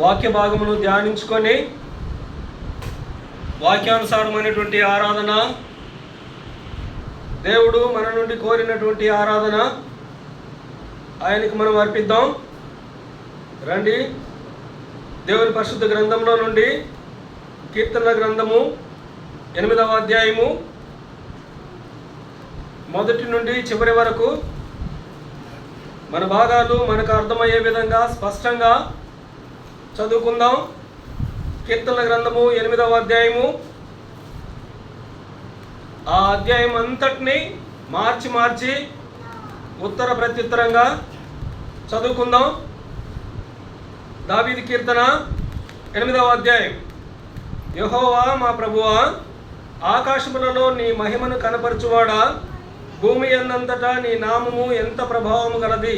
వాక్య భాగమును ధ్యానించుకొని వాక్యానుసారమైనటువంటి ఆరాధన, దేవుడు మన నుండి కోరినటువంటి ఆరాధన ఆయనకు మనం అర్పిద్దాం. రండి, దేవుని పరిశుద్ధ గ్రంథంలో నుండి కీర్తనల గ్రంథము 8వ అధ్యాయము 1 నుండి చివరి వరకు మన భాగాలు మనకు అర్థమయ్యే విధంగా స్పష్టంగా చదువుకుందాం. కీర్తనల గ్రంథము 8వ అధ్యాయము, ఆ అధ్యాయం అంతటిని మార్చి ఉత్తర ప్రత్యుత్తరంగా చదువుకుందాం. దావీదు కీర్తన 8వ అధ్యాయం. యెహోవా మా ప్రభువా, ఆకాశములలో నీ మహిమను కనపరచువాడా, భూమి యందంతటా నీ నామము ఎంత ప్రభావము గలది.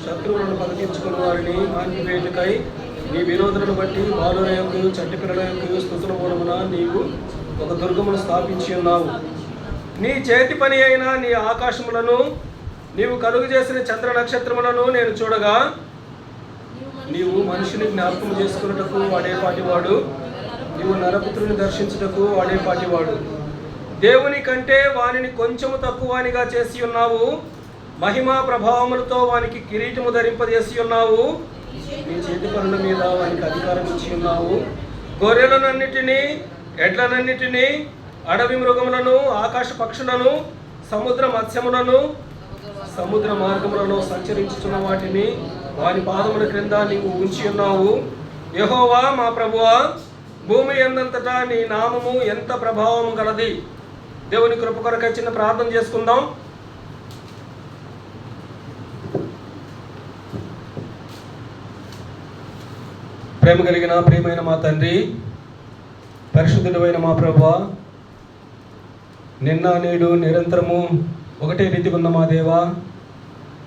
శత్రువులను పలికించుకున్న వారిని మాన్పివేటుకై నీ విరోధులను బట్టి బాలుల యొక్కయు చంటి పిల్లల యొక్కయు స్తుతుల మూలమున నీవు ఒక దుర్గమును స్థాపించి ఉన్నావు. నీ చేతి పని అయిన నీ ఆకాశములను, నీవు కలుగు చేసిన చంద్ర నక్షత్రములను నేను చూడగా, నీవు మనిషిని జ్ఞాపకం చేసుకున్నటకు వాడేపాటివాడు, నీవు నరపుత్రుని దర్శించుటకు వాడేపాటివాడు. దేవుని కంటే వానిని కొంచెము తక్కువనిగా చేసి ఉన్నావు. మహిమా ప్రభావములతో వానికి కిరీటము ధరింపజేసి ఉన్నావు. నీ చేతి పనుల మీద వానికి అధికారం ఇచ్చి ఉన్నావు. గొర్రెలనన్నిటినీ, ఎడ్లనన్నిటినీ, అడవి మృగములను, ఆకాశ పక్షులను, సముద్ర మత్స్యములను, సముద్ర మార్గములలో సంచరించుతున్న వాటిని వారి పాదముల క్రింద నీవు ఉంచి ఉన్నావు. యెహోవా మా ప్రభువా, భూమి యందంతటా నీ నామము ఎంత ప్రభావము గలది. దేవుని కృప కొరకై చిన్న ప్రార్థన చేసుకుందాం. ప్రేమ కలిగిన ప్రియమైన మా తండ్రి, పరిశుద్ధుడైన మా ప్రభువా, నిన్న నేడు నిరంతరము ఒకటే రీతిగా ఉన్న మా దేవా,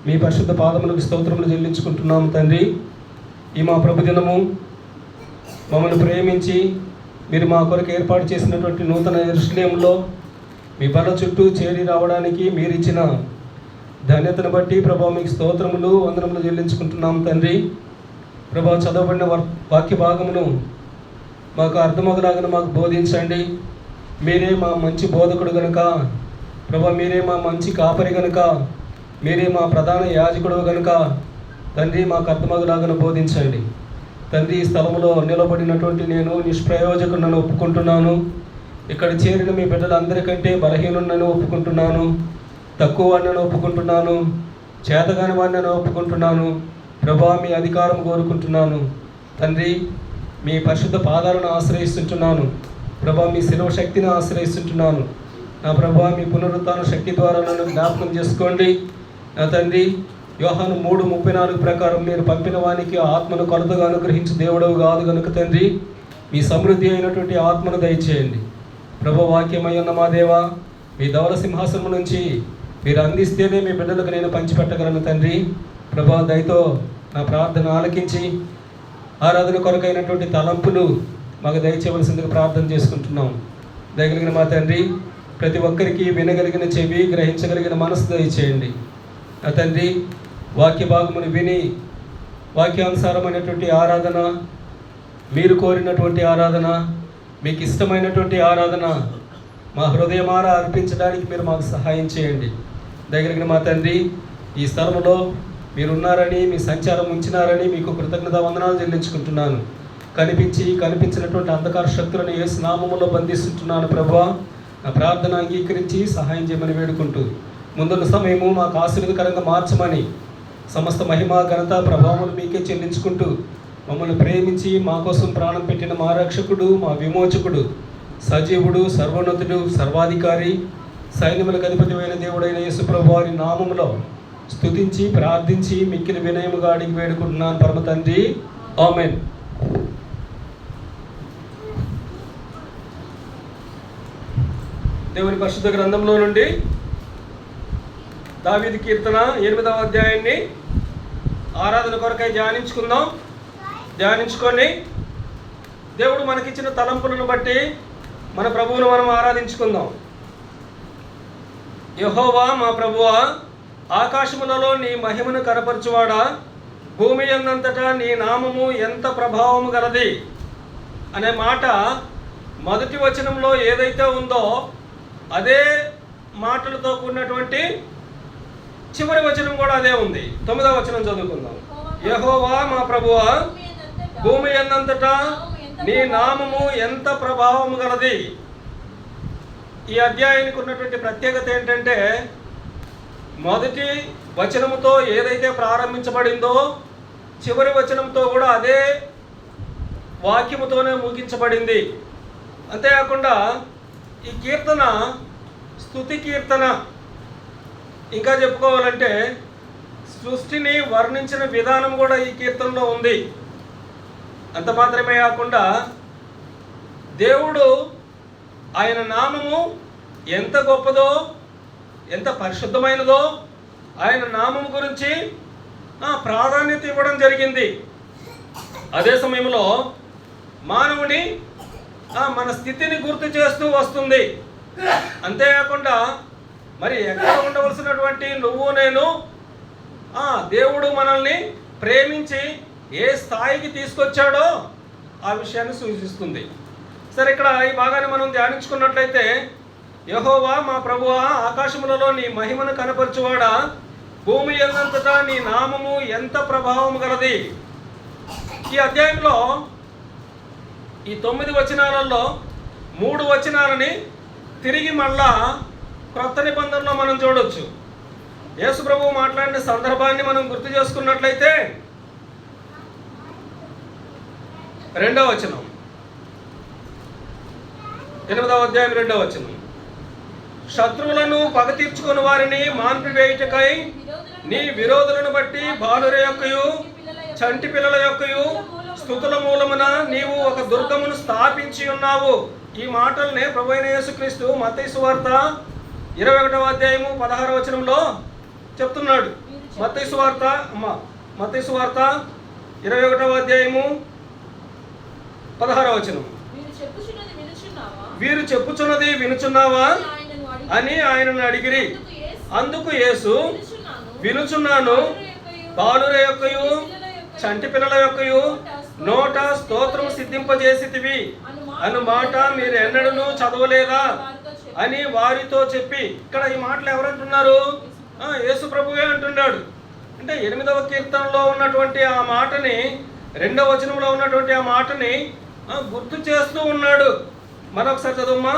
మీ పరిశుద్ధ పాదములకు స్తోత్రములు చెల్లించుకుంటున్నాము తండ్రి. ఈ మా ప్రభు దినము మమ్మల్ని ప్రేమించి మీరు మా కొరకు ఏర్పాటు చేసినటువంటి నూతన యెరూషలేములో మీ బల చుట్టూ చేరి రావడానికి మీరు ఇచ్చిన ధన్యతను బట్టి ప్రభా మీకు స్తోత్రములు, వందనములు చెల్లించుకుంటున్నాము తండ్రి. ప్రభా, చదవబడిన వాక్య భాగమును మాకు అర్థమగులాగా మాకు బోధించండి. మీరే మా మంచి బోధకుడు గనుక ప్రభా, మీరే మా మంచి కాపరి గనుక, మీరే మా ప్రధాన యాజకుడు గనుక తండ్రి మాకు అర్థమగులాగా బోధించండి తండ్రి. ఈ స్థలంలో నిలబడినటువంటి నేను నిష్ప్రయోజకులను ఒప్పుకుంటున్నాను. ఇక్కడ చేరిన మీ బిడ్డలందరికంటే బలహీనులను ఒప్పుకుంటున్నాను. తక్కువ వాడిని ఒప్పుకుంటున్నాను. చేతగాని వాడిని ఒప్పుకుంటున్నాను. ప్రభా, మీ అధికారం కోరుకుంటున్నాను తండ్రి. మీ పరిశుద్ధ పాదాలను ఆశ్రయిస్తుంటున్నాను ప్రభా. మీ శిలువ శక్తిని ఆశ్రయిస్తుంటున్నాను నా ప్రభా. మీ పునరుత్థాన శక్తి ద్వారా నన్ను జ్ఞాపకం చేసుకోండి నా తండ్రి. యోహాను 3:34 ప్రకారం మీరు పంపిన వానికి ఆత్మను కొలతగా అనుగ్రహించి దేవుడవు కాదు కనుక తండ్రి, మీ సమృద్ధి అయినటువంటి ఆత్మను దయచేయండి ప్రభు. వాక్యమై ఉన్న మా దేవా, మీ ధవల సింహాసనం నుంచి మీరు అందిస్తేనే మీ బిడ్డలకు నేను పంచిపెట్టగలను తండ్రి. ప్రభా, దయతో నా ప్రార్థన ఆలకించి ఆరాధన కొరకైనటువంటి తలంపులు మాకు దయచేయవలసిందిగా ప్రార్థన చేసుకుంటున్నాం. దయగలిగిన మా తండ్రి, ప్రతి ఒక్కరికి వినగలిగిన చెవి, గ్రహించగలిగిన మనసు దయచేయండి నా తండ్రి. వాక్య భాగమును విని వాక్యానుసారమైనటువంటి ఆరాధన, మీరు కోరినటువంటి ఆరాధన, మీకు ఇష్టమైనటువంటి ఆరాధన మా హృదయమారా అర్పించడానికి మీరు మాకు సహాయం చేయండి. దయగలిగిన మా తండ్రి, ఈ స్థలంలో మీరున్నారని, మీ సంచారం ఉంచినారని మీకు కృతజ్ఞత వందనాలు చెల్లించుకుంటున్నాను. కనిపించినటువంటి అంధకార శక్తులను యేసు నామములో బంధిస్తుంటున్నాను ప్రభువా. నా ప్రార్థన అంగీకరించి సహాయం చేయమని వేడుకుంటూ ముందున్న సమయము మాకు ఆశీర్వదకరంగా మార్చమని సమస్త మహిమ, ఘనత, ప్రభావములు మీకే చెల్లించుకుంటూ మమ్మల్ని ప్రేమించి మా కోసం ప్రాణం పెట్టిన మా రక్షకుడు, మా విమోచకుడు, సజీవుడు, సర్వోన్నతుడు, సర్వాధికారి, సైన్యములకు అధిపతి అయిన దేవుడైన యేసు ప్రభువు వారి నామములో స్తుతించి ప్రార్థించి మిక్కిలి వినయముగా అడిగి వేడుకుంటున్నాను పరమ తండ్రి. ఆమేన్. దేవుని పరిశుద్ధ గ్రంథంలో నుండి దావీదు కీర్తన 8వ అధ్యాయాన్ని ఆరాధన కొరకై ధ్యానించుకొని దేవుడు మనకిచ్చిన తలంపులను బట్టి మన ప్రభువును మనం ఆరాధించుకుందాం. యెహోవా మా ప్రభువా, ఆకాశములలో నీ మహిమను కనపరచువాడా, భూమి యందంతటా నీ నామము ఎంత ప్రభావము గలది అనే మాట మొదటి వచనంలో ఏదైతే ఉందో అదే మాటలతో కూడినటువంటి చివరి వచనం కూడా అదే ఉంది. 9వ వచనం చదువుకుందాం. యెహోవా మా ప్రభువా, భూమి యందంతటా నీ నామము ఎంత ప్రభావము గలది. ఈ అధ్యాయానికి ఉన్నటువంటి ప్రత్యేకత ఏంటంటే, మొదటి వచనముతో ఏదైతే ప్రారంభించబడిందో చివరి వచనంతో కూడా అదే వాక్యముతోనే ముగించబడింది. అంతేకాకుండా ఈ కీర్తన స్తుతి కీర్తన. ఇంకా చెప్పుకోవాలంటే సృష్టిని వర్ణించిన విధానం కూడా ఈ కీర్తనలో ఉంది. అంత మాత్రమే కాకుండా దేవుడు ఆయన నామము ఎంత గొప్పదో, ఎంత పరిశుద్ధమైనదో ఆయన నామం గురించి ప్రాధాన్యత ఇవ్వడం జరిగింది. అదే సమయంలో మానవుని మన స్థితిని గుర్తు చేస్తూ వస్తుంది. అంతేకాకుండా మరి ఎక్కడ ఉండవలసినటువంటి నువ్వు నేను దేవుడు మనల్ని ప్రేమించి ఏ స్థాయికి తీసుకొచ్చాడో ఆ విషయాన్ని సూచిస్తుంది. సరే, ఇక్కడ ఈ భాగాన్ని మనం ధ్యానించుకున్నట్లయితే, యెహోవా మా ప్రభువా, ఆకాశములలో నీ మహిమను కనపరచువాడా, భూమి యందంతటా నీ నామము ఎంత ప్రభావం గలది. ఈ అధ్యాయంలో ఈ 9 వచనాలలో 3 వచనాలని తిరిగి మళ్ళా క్రొత్త నిబంధనలో మనం చూడొచ్చు. యేసు ప్రభువు మాట్లాడిన సందర్భాన్ని మనం గుర్తు చేసుకున్నట్లయితే 2వ వచనం, 8వ అధ్యాయం 2వ వచనం, శత్రువులను పగ తీర్చుకుని వారిని మాన్పివేయుటకై నీ విరోధులను బట్టి బాలుర యొక్కయు చంటి పిల్లల యొక్కయు స్తుతుల మూలమున నీవు ఒక దుర్గమును స్థాపించి ఉన్నావు. ఈ మాటల్నే ప్రభువైన యేసుక్రీస్తు మత్తయి సువార్త 21వ అధ్యాయము 16వ వచనంలో చెప్తున్నాడు. మత్తయి సువార్త 21వ అధ్యాయము 16వ వచనం, వీరు చెప్పుచున్నది వినుచున్నావా అని ఆయనను అడిగిరి. అందుకు యేసు, వినుచున్నాను, బాలుర యొక్కయు చంటి పిల్లల యొక్కయు నోట స్తోత్రము సిద్ధింపజేసితివి అను మాట మీరు ఎన్నడూ చదవలేదా అని వారితో చెప్పి. ఇక్కడ ఈ మాటలు ఎవరంటున్నారు? యేసు ప్రభువే అంటున్నాడు. అంటే 8వ కీర్తనలో ఉన్నటువంటి ఆ మాటని, 2వ వచనంలో ఉన్నటువంటి ఆ మాటని గుర్తు చేస్తూ ఉన్నాడు. మరొకసారి చదువుమా.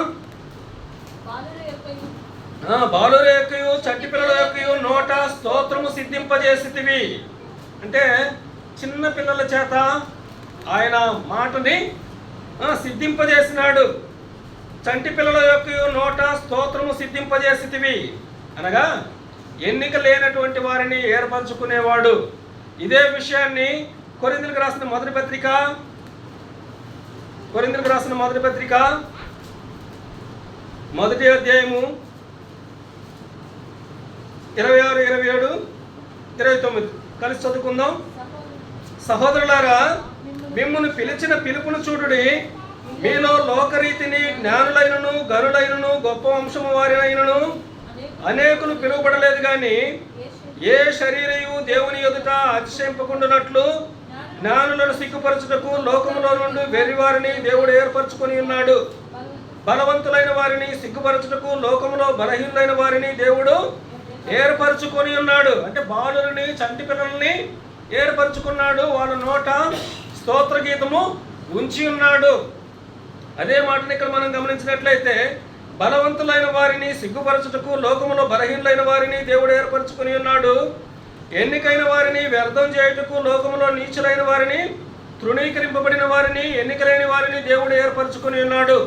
బాలుర యొక్కయు చంటి పిల్లల యొక్కయు నోట స్తోత్రము సిద్ధింపజేసితివి అంటే చిన్న పిల్లల చేత ఆయన మాటని సిద్ధింపజేసినాడు. చంటి పిల్లల యొక్కయు నోట స్తోత్రము సిద్ధింపజేసితివి అనగా ఎన్నిక లేనటువంటి వారిని ఏర్పరచుకునేవాడు. ఇదే విషయాన్ని కొరింథీయులకు రాసిన మొదటి పత్రిక 1వ అధ్యాయము 26, 27, 29 కలిసి చదువుకుందాం. సహోదరులారా, మిమ్మును పిలిచిన పిలుపును చూడుడి. మీలో లోకరీతిని జ్ఞానులైనను గనులైనను గొప్ప వంశము వారినైనను అనేకులు పిలువబడలేదు, కానీ ఏ శరీరయు దేవుని ఎదుట అతిశయింపకుండునట్లు జ్ఞానులను సిగ్గుపరచుటకు లోకములో నుండి వెర్రివారిని దేవుడు ఏర్పరచుకొని ఉన్నాడు. బలవంతులైన వారిని సిగ్గుపరచుటకు లోకములో బలహీనులైన వారిని దేవుడు ఏర్పరచుకొని ఉన్నాడు. అంటే బాలుని చంటి పిల్లల్ని ఏర్పరచుకున్నాడు. వాళ్ళ నోట స్తోత్ర గీతము ఉంచి ఉన్నాడు. అదే మాటని ఇక్కడ మనం గమనించినట్లయితే, బలవంతులైన వారిని సిగ్గుపరచుటకు లోకములో బలహీనులైన వారిని దేవుడు ఏర్పరచుకొని ఉన్నాడు. ఎన్నికైన వారిని వ్యర్థం చేయుటకు లోకములో నీచులైన వారిని, తృణీకరింపబడిన వారిని, ఎన్నికలేని వారిని దేవుడు ఏర్పరచుకొని ఉన్నాడు.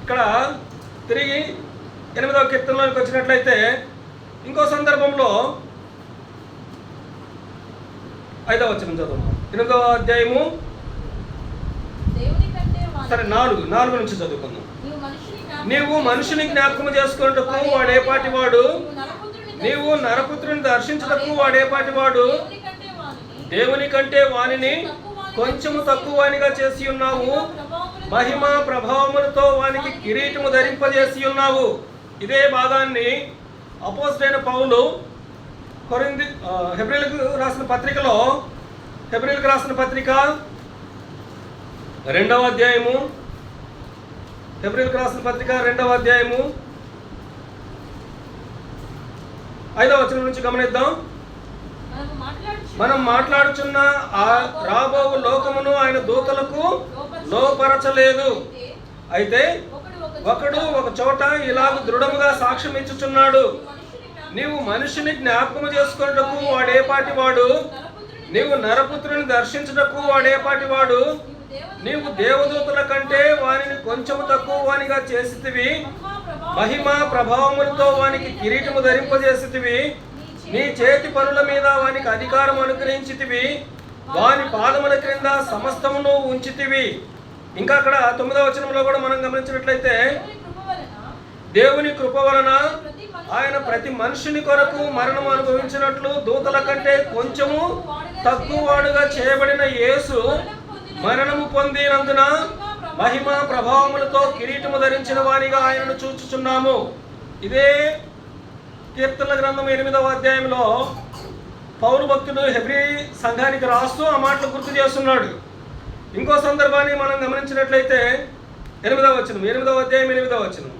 ఇక్కడ తిరిగి 8వ కీర్తనలోకి వచ్చినట్లయితే ఇంకో సందర్భంలో 5వ వచనం చదువు. 8వ అధ్యాయము 4 నుంచి చదువుకుందాం. నీవు మనుషుని జ్ఞాపకము చేసుకున్నటకు వాడేపాటి వాడు, నీవు నరపుత్రుని దర్శించుటకు వాడేపాటి వాడు, దేవుని కంటే వానిని కొంచెము తక్కువనిగా చేసి ఉన్నావు, మహిమ ప్రభావములతో వానికి కిరీటము ధరింపజేసి ఉన్నావు. ఇదే భాగాన్ని అపోస్తలుడైన పౌలు హెబ్రీయులకు రాసిన పత్రికలో, హెబ్రీయులకు రాసిన పత్రిక 2వ అధ్యాయము, హెబ్రీయులకు రాసిన పత్రిక 2వ అధ్యాయము 5వ వచనం నుంచి గమనిద్దాం. మనం మాట్లాడుచున్న ఆ రాబోవు లోకమును ఆయన దూతలకు లోపరచలేదు. అయితే ఒకడు ఒక చోట ఇలాగ దృఢముగా సాక్ష్యం ఇచ్చుచున్నాడు, నీవు మనిషిని జ్ఞాపకము చేసుకున్నటకు వాడేపాటి వాడు, నీవు నరపుత్రుని దర్శించుటకు వాడేపాటి వాడు, నీవు దేవదూతల కంటే వానిని కొంచెము తక్కువ వానిగా చేసితివి, మహిమ ప్రభావములతో వానికి కిరీటము ధరింపజేసితివి, నీ చేతి పనుల మీద వానికి అధికారం అనుగ్రహించితివి, వాని పాదముల క్రింద సమస్తమును ఉంచితివి. ఇంకా అక్కడ 9వ వచనంలో కూడా మనం గమనించినట్లయితే, దేవుని కృప వలన ఆయన ప్రతి మనుషుని కొరకు మరణం అనుభవించినట్లు దూతల కంటే కొంచెము తక్కువ వాడుగా చేయబడిన యేసు మరణము పొందినందున మహిమ ప్రభావములతో కిరీటము ధరించిన వారిగా ఆయనను చూచుచున్నాము. ఇదే కీర్తనల గ్రంథం 8వ అధ్యాయంలో పౌలు భక్తుడు హెబ్రీ సంఘానికి రాస్తూ ఆ మాటలు గుర్తు చేస్తున్నాడు. ఇంకో సందర్భాన్ని మనం గమనించినట్లయితే 8వ అధ్యాయం 8వ వచనం,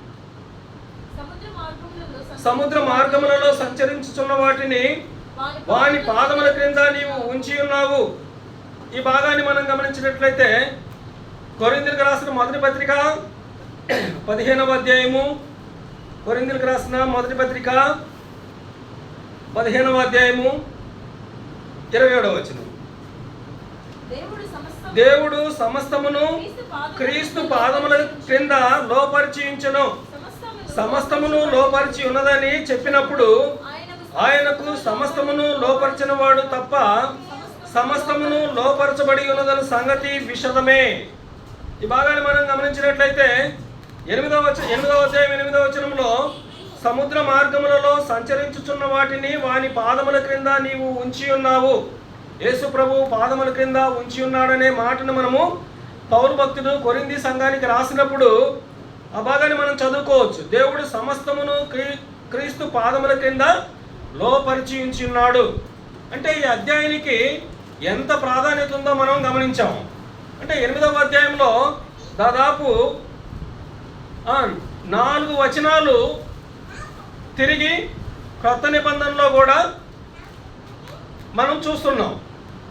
సముద్ర మార్గములలో సంచరించుచున్న వాటిని వాని పాదముల క్రింద నీవు ఉంచి ఉన్నావు. ఈ భాగాన్ని మనం గమనించినట్లయితే కొరింథీయులకు రాసిన మొదటి పత్రిక 15వ అధ్యాయము, కొరింథీయులకు రాసిన మొదటి పత్రిక 15వ అధ్యాయము 27వ వచనం, దేవుడు సమస్తమును క్రీస్తు పాదముల క్రింద లోపరిచియుంచెను, సమస్తమును లోపరిచి ఉన్నదని చెప్పినప్పుడు ఆయనకు సమస్తమును లోపరిచిన వాడు తప్ప సమస్తమును లోపరచబడి ఉన్నదని సంగతి విషదమే. ఈ భాగాన్ని మనం గమనించినట్లయితే 8వ అధ్యాయం 8వ వచనంలో సముద్ర మార్గములలో సంచరించుచున్న వాటిని వాని పాదముల క్రింద నీవు ఉంచి ఉన్నావు, యేసు ప్రభువు పాదముల క్రింద ఉంచి ఉన్నాడనే మాటను మనము పౌలు భక్తుడు కొరింథీ సంఘానికి రాసినప్పుడు ఆ భాగాన్ని మనం చదువుకోవచ్చు. దేవుడు సమస్తమును క్రీస్తు పాదముల క్రింద లోపరిచి ఉంచి ఉన్నాడు అంటే ఈ అధ్యాయానికి ఎంత ప్రాధాన్యత ఉందో మనం గమనించాము. అంటే 8వ అధ్యాయంలో దాదాపు 4 వచనాలు తిరిగి క్రొత్త నిబంధనలో కూడా మనం చూస్తున్నాం.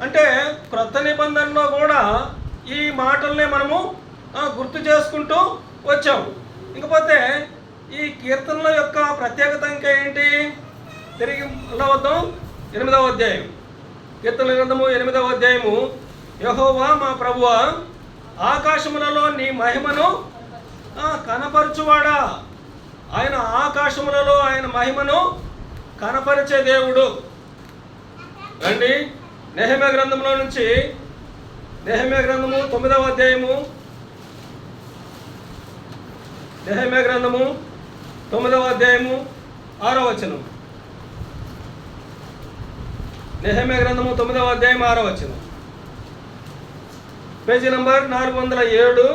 అంటే క్రొత్త నిబంధనలో కూడా ఈ మాటల్ని మనము గుర్తు చేసుకుంటూ వచ్చాము. ఇకపోతే ఈ కీర్తనల యొక్క ప్రత్యేకత ఇంకా ఏంటి? తిరిగి వద్దాం. 8వ అధ్యాయం, కీర్తనల గ్రంథము 8వ అధ్యాయము, యెహోవా మా ప్రభువా, ఆకాశములలో నీ మహిమను కనపరచువాడా. ఆయన ఆకాశములలో ఆయన మహిమను కనపరిచే దేవుడు. రండి నెహెమ్యా గ్రంథంలో నుంచి, నెహెమ్యా గ్రంథము 9వ అధ్యాయము, నెహెమ్యా గ్రంథము 9వ అధ్యాయము 6వ వచనం, నెహెమ్యా గ్రంథము 9వ అధ్యాయం 6వ వచనం, పేజీ నంబర్ 407.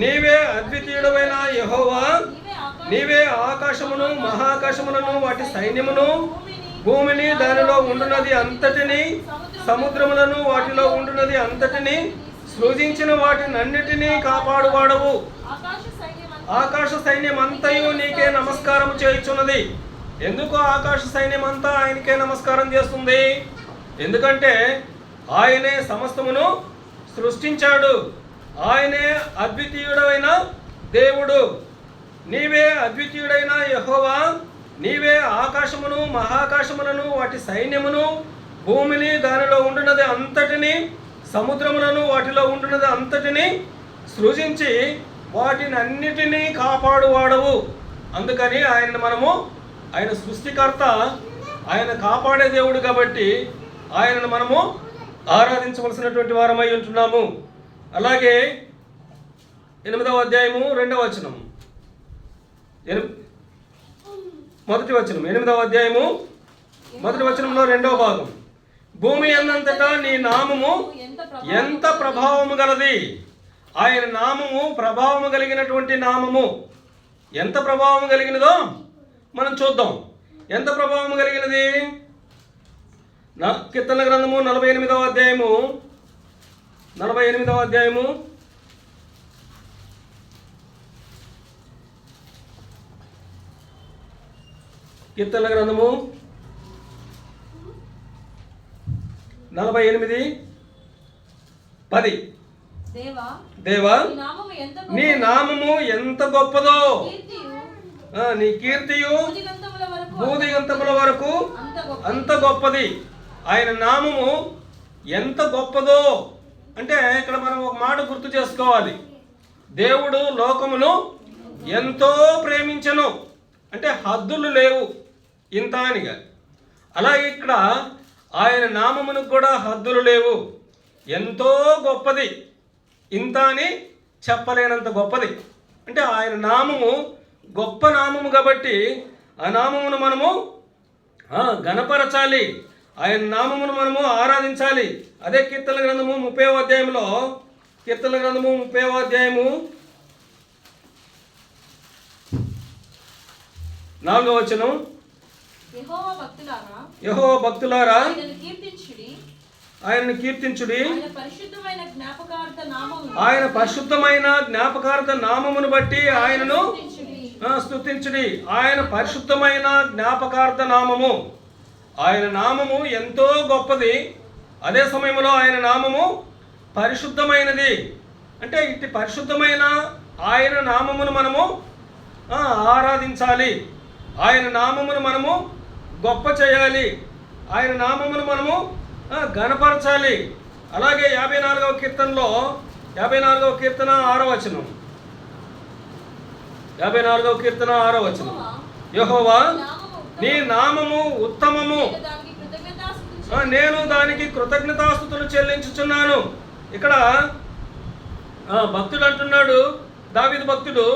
నీవే అద్వితీయుడమైన యెహోవా, నీవే ఆకాశమును మహాకాశములను వాటి సైన్యమును, భూమిని దానిలో ఉండునది అంతటిని, సముద్రములను వాటిలో ఉండునది అంతటిని సృజించిన వాటినన్నిటినీ కాపాడువాడవు. ఆకాశ సైన్యమంతయు నీకే నమస్కారం చేయుచున్నది. ఎందుకు ఆకాశ సైన్యమంతా ఆయనకే నమస్కారం చేస్తుంది? ఎందుకంటే ఆయనే సమస్తమును సృష్టించాడు. ఆయనే అద్వితీయుడైన దేవుడు. నీవే అద్వితీయుడైన యెహోవా, నీవే ఆకాశమును మహాకాశములను వాటి సైన్యమును, భూమిని దానిలో ఉండున్నది అంతటిని, సముద్రములను వాటిలో ఉండున్నది అంతటిని సృజించి వాటిని అన్నిటినీ కాపాడువాడవు. అందుకని ఆయన సృష్టికర్త, ఆయన కాపాడే దేవుడు కాబట్టి ఆయనను మనము ఆరాధించవలసినటువంటి వారమై ఉంటున్నాము. అలాగే 8వ అధ్యాయము 2వ వచనం, మొదటి వచనం, 8వ అధ్యాయము మొదటి వచనంలో 2వ భాగం, భూమి అన్నంతటా నీ నామము ఎంత ప్రభావము గలది. ఆయన నామము ప్రభావము కలిగినటువంటి నామము. ఎంత ప్రభావము కలిగినదో మనం చూద్దాం. ఎంత ప్రభావం కలిగినది? కీర్తనల గ్రంథము 48వ అధ్యాయము 48వ అధ్యాయము కీర్తనల గ్రంథము 48:10. దేవా నీ నామము ఎంత గొప్పదో, నీ కీర్తియు భూదిగంతముల వరకు అంత గొప్పది. ఆయన నామము ఎంత గొప్పదో అంటే ఇక్కడ మనం ఒక మాట గుర్తు చేసుకోవాలి. దేవుడు లోకమును ఎంతో ప్రేమించెను అంటే హద్దులు లేవు ఇంత అనిగా. అలాగే ఇక్కడ ఆయన నామమునకు కూడా హద్దులు లేవు, ఎంతో గొప్పది, ఇంత అని చెప్పలేనంత గొప్పది. అంటే ఆయన నామము గొప్ప నామము కాబట్టి ఆ నామమును మనము ఘనపరచాలి, ఆయన నామమును మనము ఆరాధించాలి. అదే కీర్తనల గ్రంథము 30వ అధ్యాయంలో, కీర్తనల గ్రంథము 30వ అధ్యాయము 4వ వచనం, యెహోవా భక్తులారా ఆయనను కీర్తించుడి, ఆయన పరిశుద్ధమైన జ్ఞాపకార్థ నామమును బట్టి ఆయనను స్తుతించుడి. ఆయన పరిశుద్ధమైన జ్ఞాపకార్థ నామము, ఆయన నామము ఎంతో గొప్పది, అదే సమయంలో ఆయన నామము పరిశుద్ధమైనది. అంటే ఇట్టి పరిశుద్ధమైన ఆయన నామమును మనము ఆరాధించాలి, ఆయన నామమును మనము గొప్ప చేయాలి, ఆయన నామమును మనము ఘనపరచాలి. అలాగే 54వ కీర్తనలో 54వ కీర్తన 6వ వచనం, 54వ కీర్తన 6వ వచనం, యెహోవా నీ నామము ఉత్తమము, నేను దానికి కృతజ్ఞతాస్తుతులు చెల్లించుచున్నాను. ఇక్కడ భక్తుడు అంటున్నాడు, దావీదు భక్తుడు,